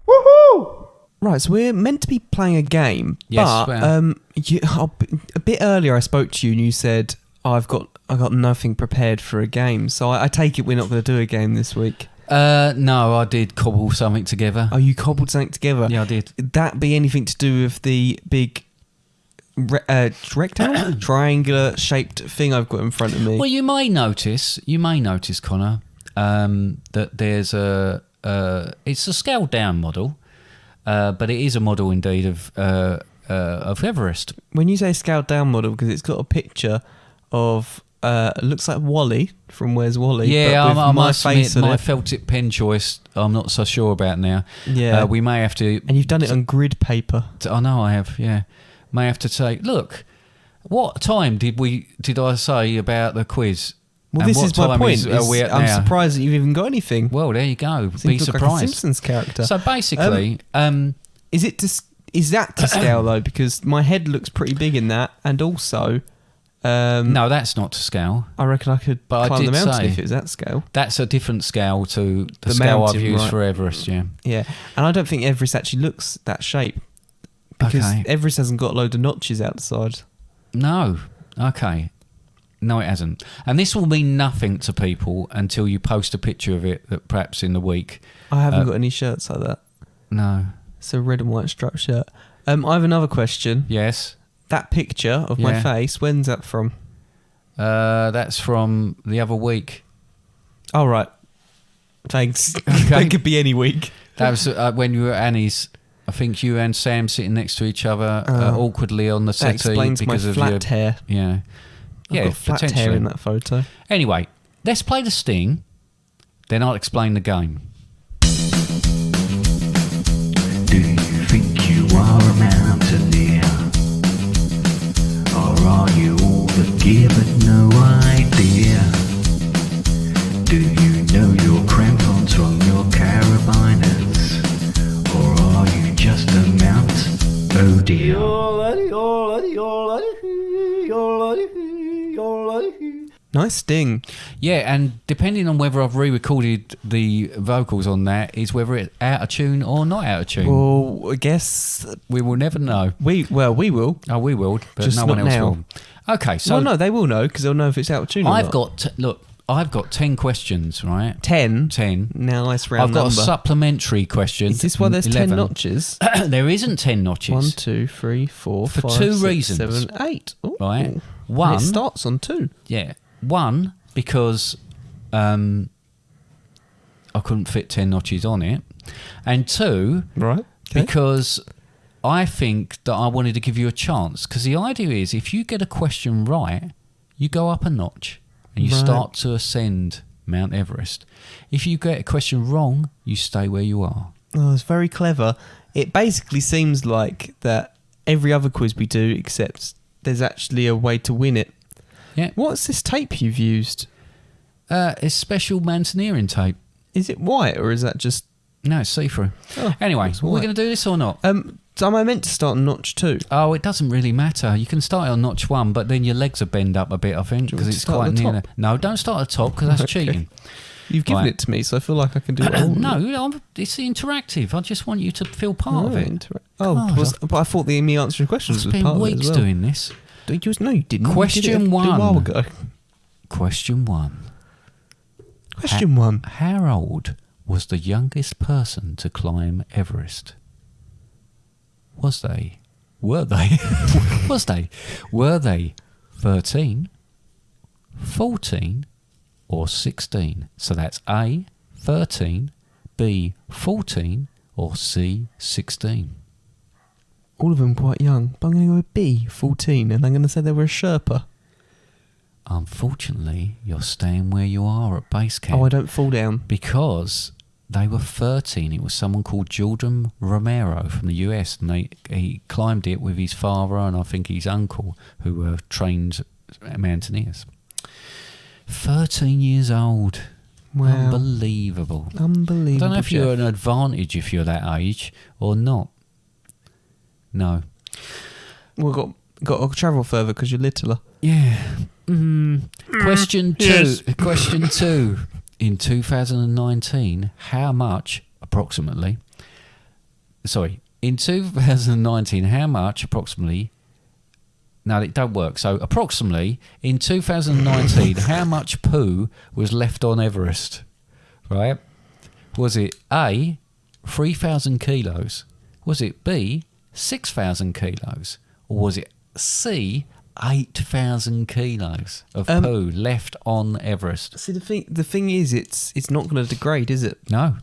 Woohoo! Right, so we're meant to be playing a game, Yes, but well. a bit earlier I spoke to you and you said, I got nothing prepared for a game, so I take it we're not going to do a game this week. No, I did cobble something together. Oh, you cobbled something together? Yeah, I did. Would that be anything to do with the big rectangle, triangular shaped thing I've got in front of me? Well, you may notice, Conor, that there's it's a scaled down model, but it is a model indeed of Everest. When you say scaled down model, because it's got a picture of it looks like Wally from Where's Wally? Yeah, but with I my must face admit, on my it. felt tip pen choice, I'm not so sure about now. Yeah, we may have to. and you've done it on grid paper. I know I have. Yeah, may have to say, look, what time did I say about the quiz? Well, And this what is my time point. are we at I'm now? surprised that you've even got anything. Well, there you go. Seems Be to look like a surprised. Simpsons character. So basically, Is that to scale though? Because my head looks pretty big in that, and also, no, that's not to scale. I reckon I could But I climb the did mountain say- if it was that scale. That's a different scale to the The scale mountain, I've used right. for Everest. Yeah. Yeah, and I don't think Everest actually looks that shape because Okay. Everest hasn't got a load of notches outside. No, Okay. No, it hasn't. And this will mean nothing to people until you post a picture of it that perhaps in the week. I haven't got any shirts like that. No. It's a red and white striped shirt. I have another question. Yes. That picture of my face, when's that from? That's from the other week. Oh, right. Thanks. Okay. That could be any week. That was when you were at Annie's. I think you and Sam sitting next to each other awkwardly on the That settee explains because my of flat your hair. Yeah. I've got flat hair in that photo. Anyway, let's play the sting, then I'll explain the game. Do you think you are a mountaineer? Or are you all the gear but no idea? Do you know your crampons from your carabiners? Or are you just a mount? Oh dear. Nice sting. Yeah, and depending on whether I've re-recorded the vocals on that is whether it's out of tune or not out of tune. Well, I guess We will never know. we will. Oh, we will, but Just no one not else now. will. Okay, so Well, no, they will know because they'll know if it's out of tune or I've not. got 10 questions, right? 10. 10. Now let's round I've got number. a supplementary question. Is this why there's 10 11. notches? There isn't 10 notches. 1, 2, 3, 4, For 5, two 6, reasons. 7, 8. Ooh. Right. And One, it starts on 2. yeah. One, because I couldn't fit 10 notches on it. And two, Right. because I think that I wanted to give you a chance. Because the idea is if you get a question right, you go up a notch and you Right. start to ascend Mount Everest. If you get a question wrong, you stay where you are. Oh, it's very clever. It basically seems like that every other quiz we do, except there's actually a way to win it. Yeah. What's this tape you've used? It's special mountaineering tape. Is it white or is that just... No, it's see-through. Oh, Anyway, it's are we white. going to do this or not? So am I meant to start on notch 2? Oh, it doesn't really matter. You can start on notch 1, but then your legs will bend up a bit, I think, Do you want because me it's to start quite at the near. top? No, don't start at the top because that's Okay. cheating. You've given Right. it to me, so I feel like I can do it all. No, it's interactive. I just want you to feel part of it. God, But I thought me answering questions I've was spent part weeks of it as well. doing this. No, you didn't. Question you did it a one. while ago. Question 1. Question 1. How old was the youngest person to climb Everest? Was they? Were they? Were they 13, 14, or 16? So that's A, 13, B, 14, or C, 16. All of them quite young, but I'm going to go with B, 14, and I'm going to say they were a Sherpa. Unfortunately, you're staying where you are at base camp. Oh, I don't fall down. Because they were 13. It was someone called Jordan Romero from the US, and he climbed it with his father and I think his uncle, who were trained mountaineers. 13 years old. Wow. Unbelievable. Unbelievable. I don't know if you're Jeff. an advantage if you're that age or not. No. Well, got to travel further because you're littler. Yeah. Question 2. Yes. Question 2. In 2019, how much approximately? Sorry. In 2019, how much approximately? No, it don't work. So approximately in 2019, how much poo was left on Everest? Right? Was it A, 3,000 kilos? Was it B, 6,000 kilos? Or was it C, 8,000 kilos of poo left on Everest? See, the thing is, it's not going to degrade, is it? No.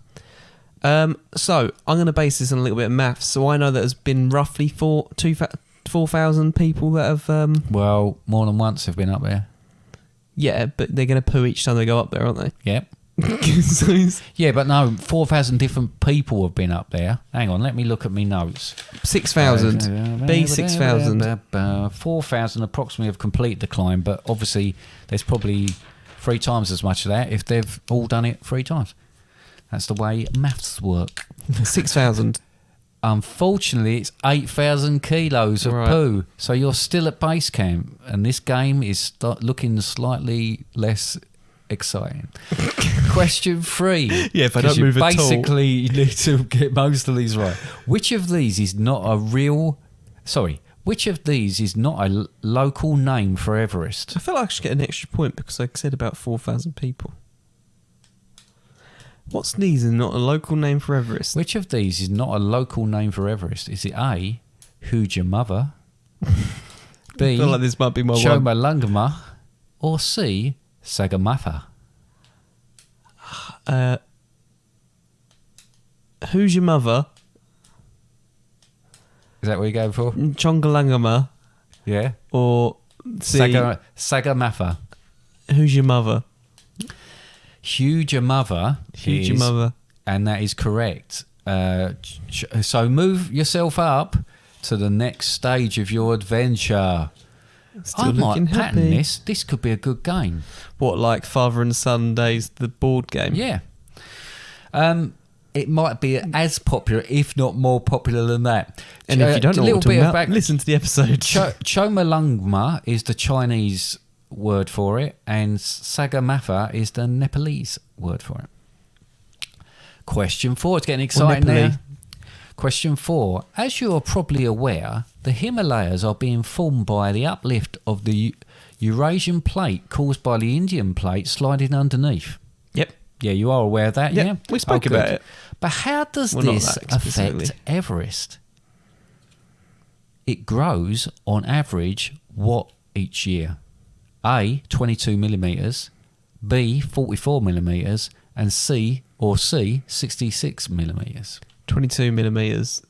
So I'm going to base this on a little bit of maths. So I know that there's been roughly 4,000 people that have. Well, more than once have been up there. Yeah, but they're going to poo each time they go up there, aren't they? Yep. So it's Yeah, but no, 4,000 different people have been up there. Hang on, let me look at me notes. 6,000. B 6,000. 4,000 approximately have completed the climb, but obviously there's probably 3 times as much of that if they've all done it 3 times. That's the way maths work. 6,000. Unfortunately, it's 8,000 kilos of Right. poo. So you're still at base camp, and this game is looking slightly less exciting. Question 3. Yeah, if I 'Cause don't move you at all. basically you need to get most of these right. Which of these is not a real... Sorry. Which of these is not a local name for Everest? I feel like I should get an extra point because I said about 4,000 people. What's these and not a local name for Everest? Which of these is not a local name for Everest? Is it A, Who's Your Mother? B, I feel like this might be my one. Chomolungma? Or C, Sagarmatha? Who's Your Mother? Is that what you're going for? Chongalangama. Yeah. Or C, Sagarmatha. Who's Your Mother? Huge Your Mother. Who's Your Mother? And that is correct. So move yourself up to the next stage of your adventure. Still I might looking pattern happy. this. This could be a good game. What, like Father and Son Days, the board game? Yeah. It might be as popular, if not more popular than that. And if you don't know what we're talking about, back, listen to the episode. Chomolungma is the Chinese word for it, and Sagarmatha is the Nepalese word for it. Question 4. It's getting exciting Nepali. now. Question 4. As you are probably aware, the Himalayas are being formed by the uplift of the Eurasian plate caused by the Indian plate sliding underneath. Yep. Yeah, you are aware of that, yeah? We spoke good. about it. But how does Well, not this that specifically. affect Everest? It grows on average what each year? A, 22 millimetres, B, 44 millimetres, and C, 66 millimetres. 22 millimetres.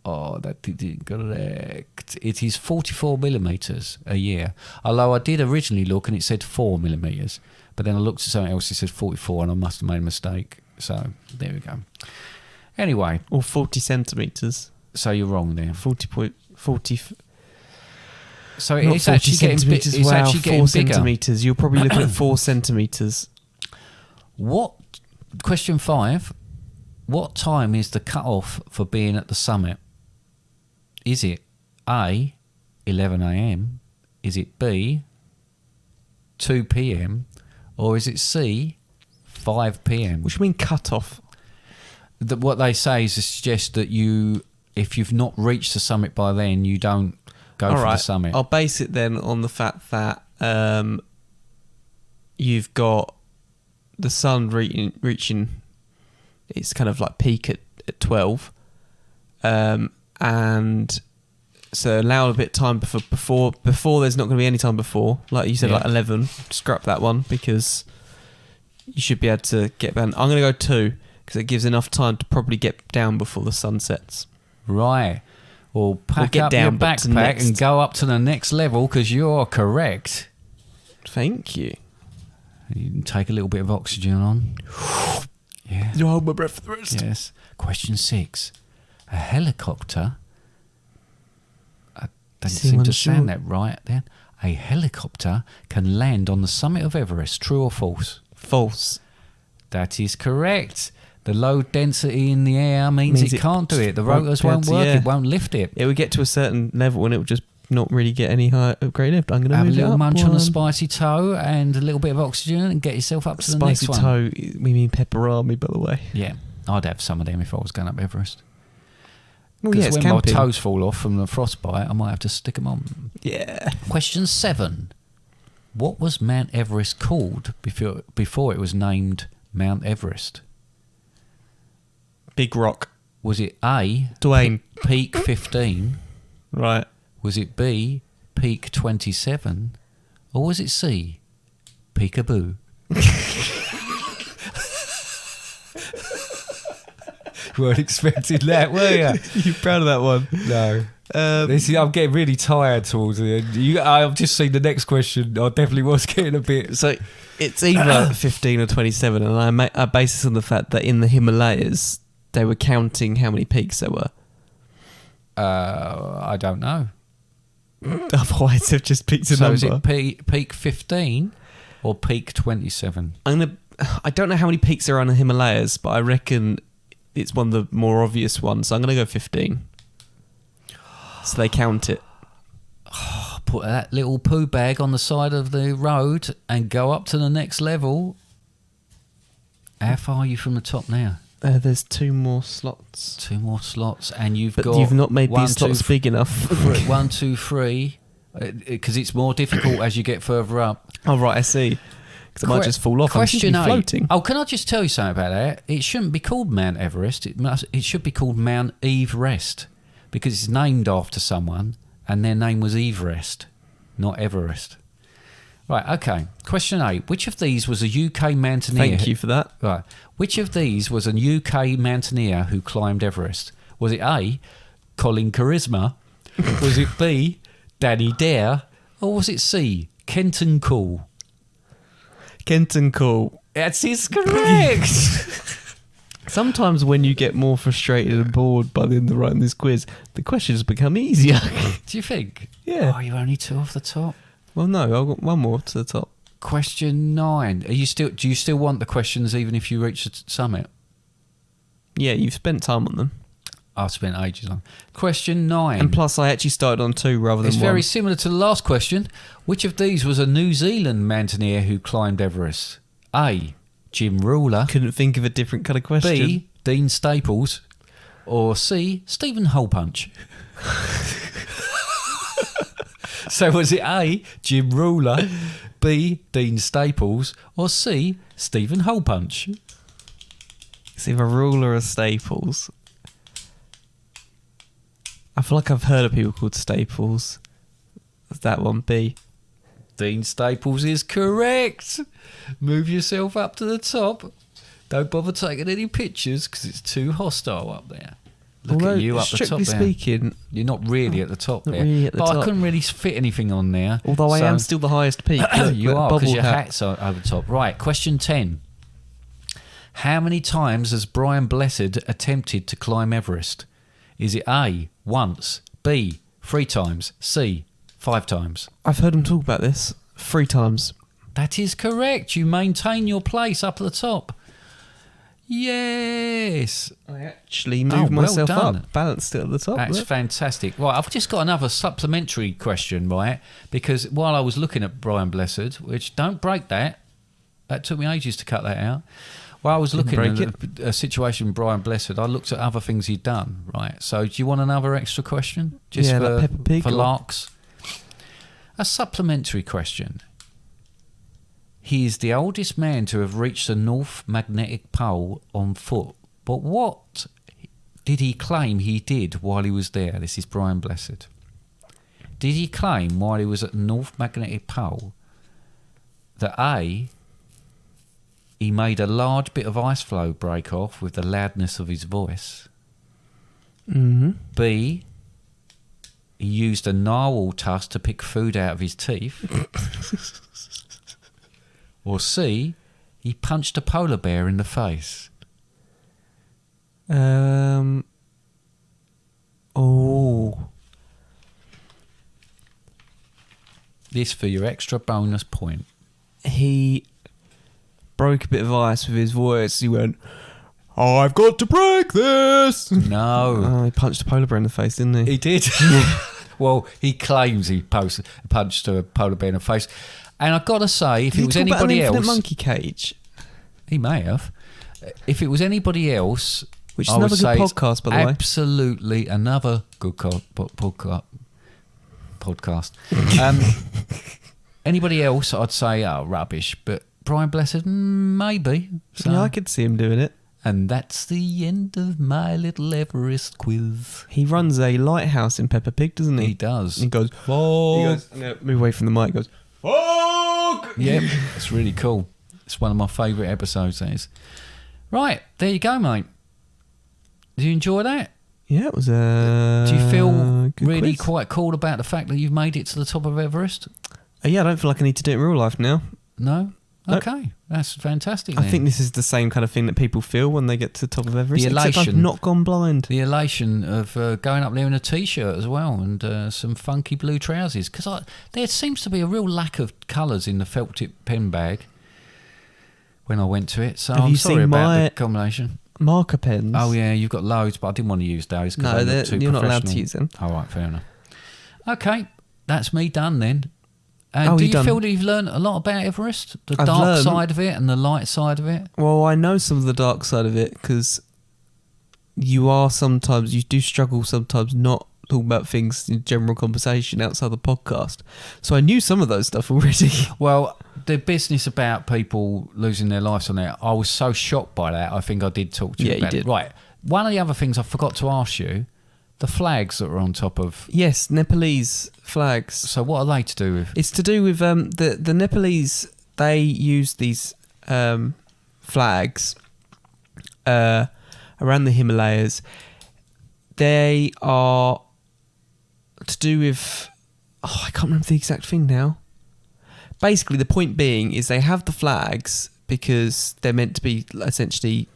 Oh, that didn't correct. It is 44 millimetres a year. Although I did originally look and it said 4 millimetres. But then I looked at something else, it said 44, and I must have made a mistake. So, there we go. Anyway. Or 40 centimetres. So you're wrong there. 40. So Not it's 40 actually getting, centimetres. it's Wow, actually 4 getting bigger. centimetres. You're probably looking at 4 centimetres. Question 5. What time is the cut-off for being at the summit? Is it A, 11 a.m.? Is it B, 2 p.m.? Or is it C, 5 p.m.? What do you mean cut off? What they say is to suggest that if you've not reached the summit by then, you don't go for the summit. I'll base it then on the fact that you've got the sun reaching its kind of like peak at 12, and so allow a bit of time before there's not going to be any time before, like you said, Yeah. like 11. Scrap that one because you should be able to get down. I'm going to go 2 because it gives enough time to probably get down before the sun sets. Right. Well, pack get up down, your but to backpack next. and go up to the next level because you're correct. Thank you. You can take a little bit of oxygen on. Yeah. You hold my breath for the rest. Yes. Question 6. A helicopter. I don't Seem seem to unsure. sound that right then. A helicopter can land on the summit of Everest. True or false? False. That is correct. The low density in the air means it can't do it. The won't rotors be able won't to, work. yeah. It won't lift it. It would get to a certain level and it would just not really get any higher upgrade lift. I'm going to Have a move it little up munch on a one. spicy toe and a little bit of oxygen and get yourself up to the next Spicy one. toe, we mean pepperami, by the way. Yeah, I'd have some of them if I was going up Everest. Oh, Because yeah, it's when camping. my toes fall off from the frostbite, I might have to stick them on. Yeah. Question 7. What was Mount Everest called before it was named Mount Everest? Big rock. Was it A, Dwayne. Peak 15? Right. Was it B, Peak 27? Or was it C, Peekaboo? You weren't expecting that, were you? You proud of that one? No. I'm getting really tired towards the end. I've just seen the next question. I definitely was getting a bit. So it's either 15 or 27, and I base this on the fact that in the Himalayas, they were counting how many peaks there were. I don't know. Otherwise, they've just picked a So number. is it peak 15 or peak 27? I don't know how many peaks there are in the Himalayas, but I reckon it's one of the more obvious ones. So I'm going to go 15. So they count it. Put that little poo bag on the side of the road and go up to the next level. How far are you from the top now? There's 2 more slots. 2 more slots, and you've But got... you've not made 1, these slots 2, big enough. 1, 2, 3, because it's more difficult as you get further up. Oh, right, I see. Because it might just fall off. Question I'm 8. floating. Oh, can I just tell you something about that? It shouldn't be called Mount Everest. It should be called Mount Everest, because it's named after someone, and their name was Everest, not Everest. Right, okay. Question 8. Which of these was a UK mountaineer... Thank you for that. Right. Which of these was a UK mountaineer who climbed Everest? Was it A, Colin Charisma? Was it B, Danny Dare? Or was it C, Kenton Cool? Kenton Cool. That is correct. Sometimes when you get more frustrated and bored by the end of writing this quiz, the questions become easier. Do you think? Yeah. Oh, you're only 2 off the top. Well, no, I've got 1 more to the top. Question 9. Do you still want the questions even if you reach the summit? Yeah, you've spent time on them. I've spent ages on. Question 9. And plus, I actually started on 2 rather than 1. It's very similar to the last question. Which of these was a New Zealand mountaineer who climbed Everest? A, Jim Ruler. Couldn't think of a different kind of question. B, Dean Staples. Or C, Stephen Holepunch. So was it A, Jim Ruler, B, Dean Staples, or C, Stephen Holepunch? It's either Ruler or Staples. I feel like I've heard of people called Staples. Is that one B? Dean Staples is correct. Move yourself up to the top. Don't bother taking any pictures because it's too hostile up there. Look Although, at you up the top strictly there. speaking, You're not really at the top not there. really at the but I top. couldn't really fit anything on there. although I so- am still the highest peak. Look, You look, are, because bubble your hat. hat's over the top. Right, question 10. How many times has Brian Blessed attempted to climb Everest? Is it A, once, B, 3 times, C, 5 times? I've heard him talk about this 3 times. That is correct. You maintain your place up at the top. Yes. I actually moved well myself done. up, balanced it at the top. That's look. fantastic. Right, I've just got another supplementary question, right? Because while I was looking at Brian Blessed, which don't break that took me ages to cut that out. While I was looking break at a situation with Brian Blessed, I looked at other things he'd done, right? So do you want another extra question? Just Yeah, for, like Peppa Pig for or- larks? A supplementary question. He is the oldest man to have reached the North Magnetic Pole on foot. But what did he claim he did while he was there? This is Brian Blessed. Did he claim while he was at the North Magnetic Pole that A, he made a large bit of ice floe break off with the loudness of his voice? Mm-hmm. B, he used a narwhal tusk to pick food out of his teeth? Or C, he punched a polar bear in the face? Oh. This for your extra bonus point. He broke a bit of ice with his voice. He went, I've got to break this. No. Oh, he punched a polar bear in the face, didn't he? He did. Well, he claims he punched a polar bear in the face. And I've got to say, if Did it he was talk about an anybody infinite else... monkey cage? He may have. If it was anybody else... Which is I would another good say it's podcast, by the way. Absolutely another good podcast. Anybody else, I'd say, oh, rubbish. But Brian Blessed, maybe. So, Yeah, I could see him doing it. and that's the end of my little Everest quiz. He runs a lighthouse in Peppa Pig, doesn't he? He does. He goes, Fog. he goes, I'm going to move away from the mic. He goes, fog! Yeah, it's really cool. It's one of my favourite episodes, that is. Right, there you go, mate. Did you enjoy that? Yeah, it was Do you feel good really quiz. quite cool about the fact that you've made it to the top of Everest? Yeah, I don't feel like I need to do it in real life now. No? Nope. Okay, that's fantastic I then. think this is the same kind of thing that people feel when they get to the top of Everest. The Except I've elation. not gone blind. The elation of going up there in a T-shirt as well and some funky blue trousers. Because there seems to be a real lack of colours in the felt tip pen bag when I went to it. So Have I'm you sorry seen about my- the combination. Marker pens. Oh yeah, you've got loads, but I didn't want to use those. 'cause No, they look too you're not allowed to professional. use them. All right, fair enough. Okay, that's me done then. And Oh, do you you done? feel that you've learned a lot about Everest? The I've dark learned- side of it and the light side of it? Well, I know some of the dark side of it because you do struggle sometimes not talking about things in general conversation outside the podcast. So I knew some of those stuff already. Well, the business about people losing their lives on there, I was so shocked by that. I think I did talk to you about you it. did. Right. One of the other things I forgot to ask you, the flags that are on top of... Yes, Nepalese flags. So what are they to do with? It's to do with the Nepalese. They use these flags around the Himalayas. They are to do with... Oh, I can't remember the exact thing now. Basically, the point being is they have the flags because they're meant to be essentially...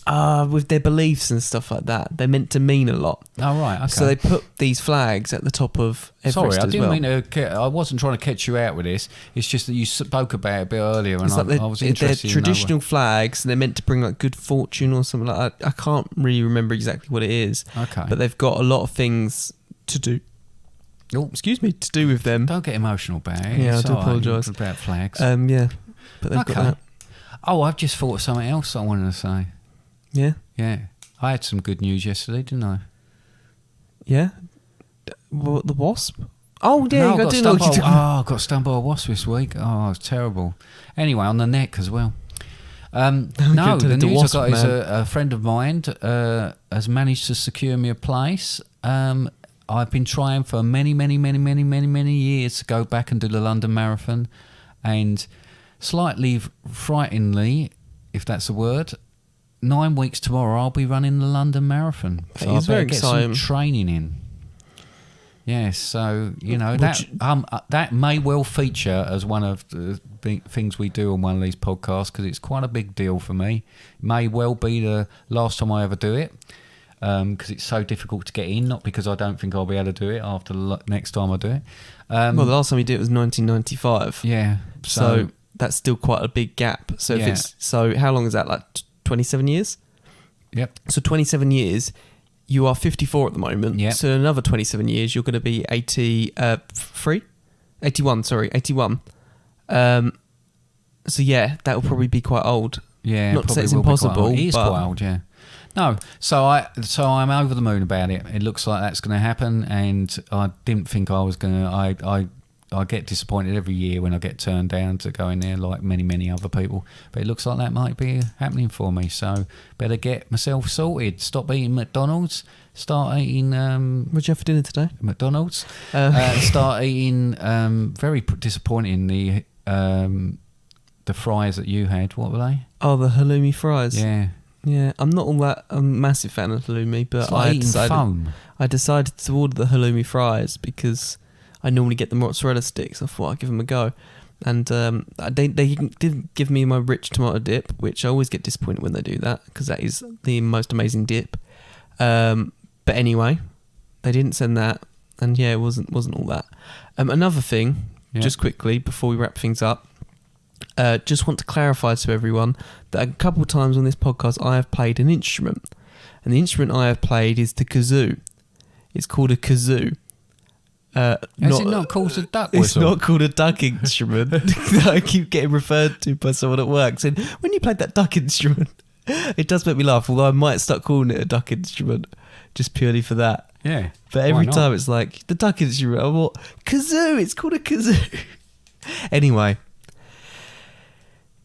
with their beliefs and stuff like that. They're meant to mean a lot. Oh, right, okay. So they put these flags at the top of Everest Sorry, I as didn't well. mean to... I wasn't trying to catch you out with this. It's just that you spoke about it a bit earlier and It's like I was they're interested in traditional flags, and they're meant to bring like good fortune or something like that. I can't really remember exactly what it is. Okay. But they've got a lot of things to do. Oh, excuse me, to do with them. Don't get emotional about it. Yeah, It's I do all right. apologise. About flags. Yeah, but they've got that. Oh, I've just thought of something else I wanted to say. Yeah, Yeah. I had some good news yesterday, didn't I? yeah. What, the wasp? Oh, yeah, No, you got to do stung what by you do. I got stung by a wasp this week. Oh, it's terrible. Anyway, on the neck as well. No, Go to the the news wasp, I got is man. a friend of mine has managed to secure me a place. I've been trying for many years to go back and do the London Marathon, and slightly frighteningly, if that's a word, 9 weeks tomorrow I'll be running the London Marathon. That So I is better very get exciting. some training in. Yes, so that may well feature as one of the big things we do on one of these podcasts, because it's quite a big deal for me. It may well be the last time I ever do it, because it's so difficult to get in. Not because I don't think I'll be able to do it after the next time I do it. Well, the last time you did it was 1995. Yeah, So that's still quite a big gap. So if Yeah. so how long is that? Like 27 years? Yep. So 27 years, you are 54 at the moment. Yep. So in another 27 years, you're going to be 81. So yeah, that will probably be quite old. Yeah, Not to say probably it's will be quite impossible, old. It is but- quite old, yeah. No, so I'm over the moon about it. It looks like that's going to happen, and I didn't think I was going to. I get disappointed every year when I get turned down to go in there, like many other people. But it looks like that might be happening for me. So better get myself sorted. Stop eating McDonald's. Start eating What'd you have for dinner today? McDonald's. Start eating. Very disappointing the fries that you had. What were they? Oh, the halloumi fries. Yeah. Yeah, I'm not all that a massive fan of halloumi, but It's like I eating foam. decided to order the halloumi fries because I normally get the mozzarella sticks. I thought I'd give them a go. And they didn't give me my rich tomato dip, which I always get disappointed when they do that, because that is the most amazing dip. But anyway, they didn't send that, and yeah, it wasn't all that. Another thing, Yeah. just quickly before we wrap things up, just want to clarify to everyone that a couple of times on this podcast I have played an instrument, and the instrument I have played is the kazoo. It's called a kazoo. Is it not called a duck It's whistle? not called a duck instrument that I keep getting referred to by someone at work saying, when you played that duck instrument, it does make me laugh, although I might start calling it a duck instrument just purely for that. Yeah. But every Why not? time it's like, the duck instrument, I'm what? Kazoo, it's called a kazoo. Anyway,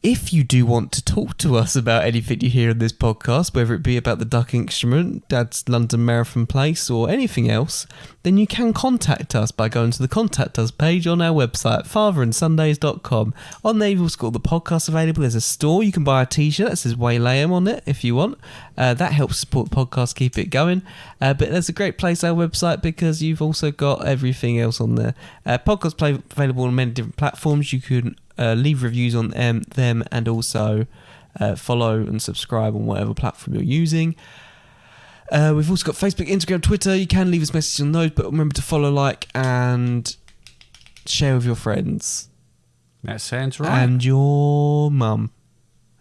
if you do want to talk to us about anything you hear in this podcast, whether it be about the duck instrument, Dad's London Marathon place, or anything else, then you can contact us by going to the Contact Us page on our website, fatherandsundays.com. On there, you've also got the podcast available. There's a store. You can buy a t-shirt that says Waylayham on it if you want. That helps support the podcast, keep it going. But there's a great place, our website, because you've also got everything else on there. Podcasts play available on many different platforms. You can leave reviews on them, and also follow and subscribe on whatever platform you're using. We've also got Facebook, Instagram, Twitter. You can leave us messages on those, but remember to follow, like, and share with your friends. That sounds right. And your mum.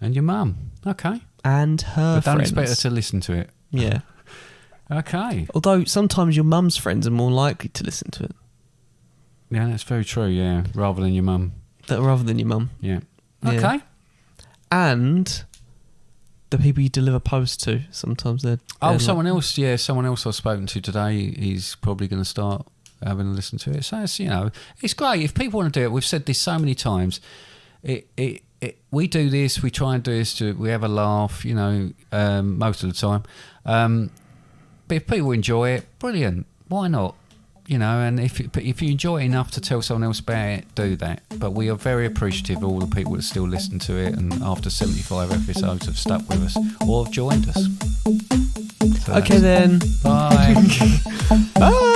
And your mum. Okay. And her But don't friends. expect her to listen to it. Yeah. Okay. Although sometimes your mum's friends are more likely to listen to it Yeah, that's very true, yeah. Rather than your mum. rather than your mum. Yeah. Yeah. Okay. And the people you deliver posts to. Sometimes they're someone else I've spoken to today is probably going to start having a listen to it. So it's, it's great if people want to do it. We've said this so many times. We do this, we try and do this, we have a laugh, most of the time. But if people enjoy it, brilliant. Why not? And if you enjoy it enough to tell someone else about it, do that. But we are very appreciative of all the people that still listen to it and after 75 episodes have stuck with us or have joined us. So okay then. Bye. Bye.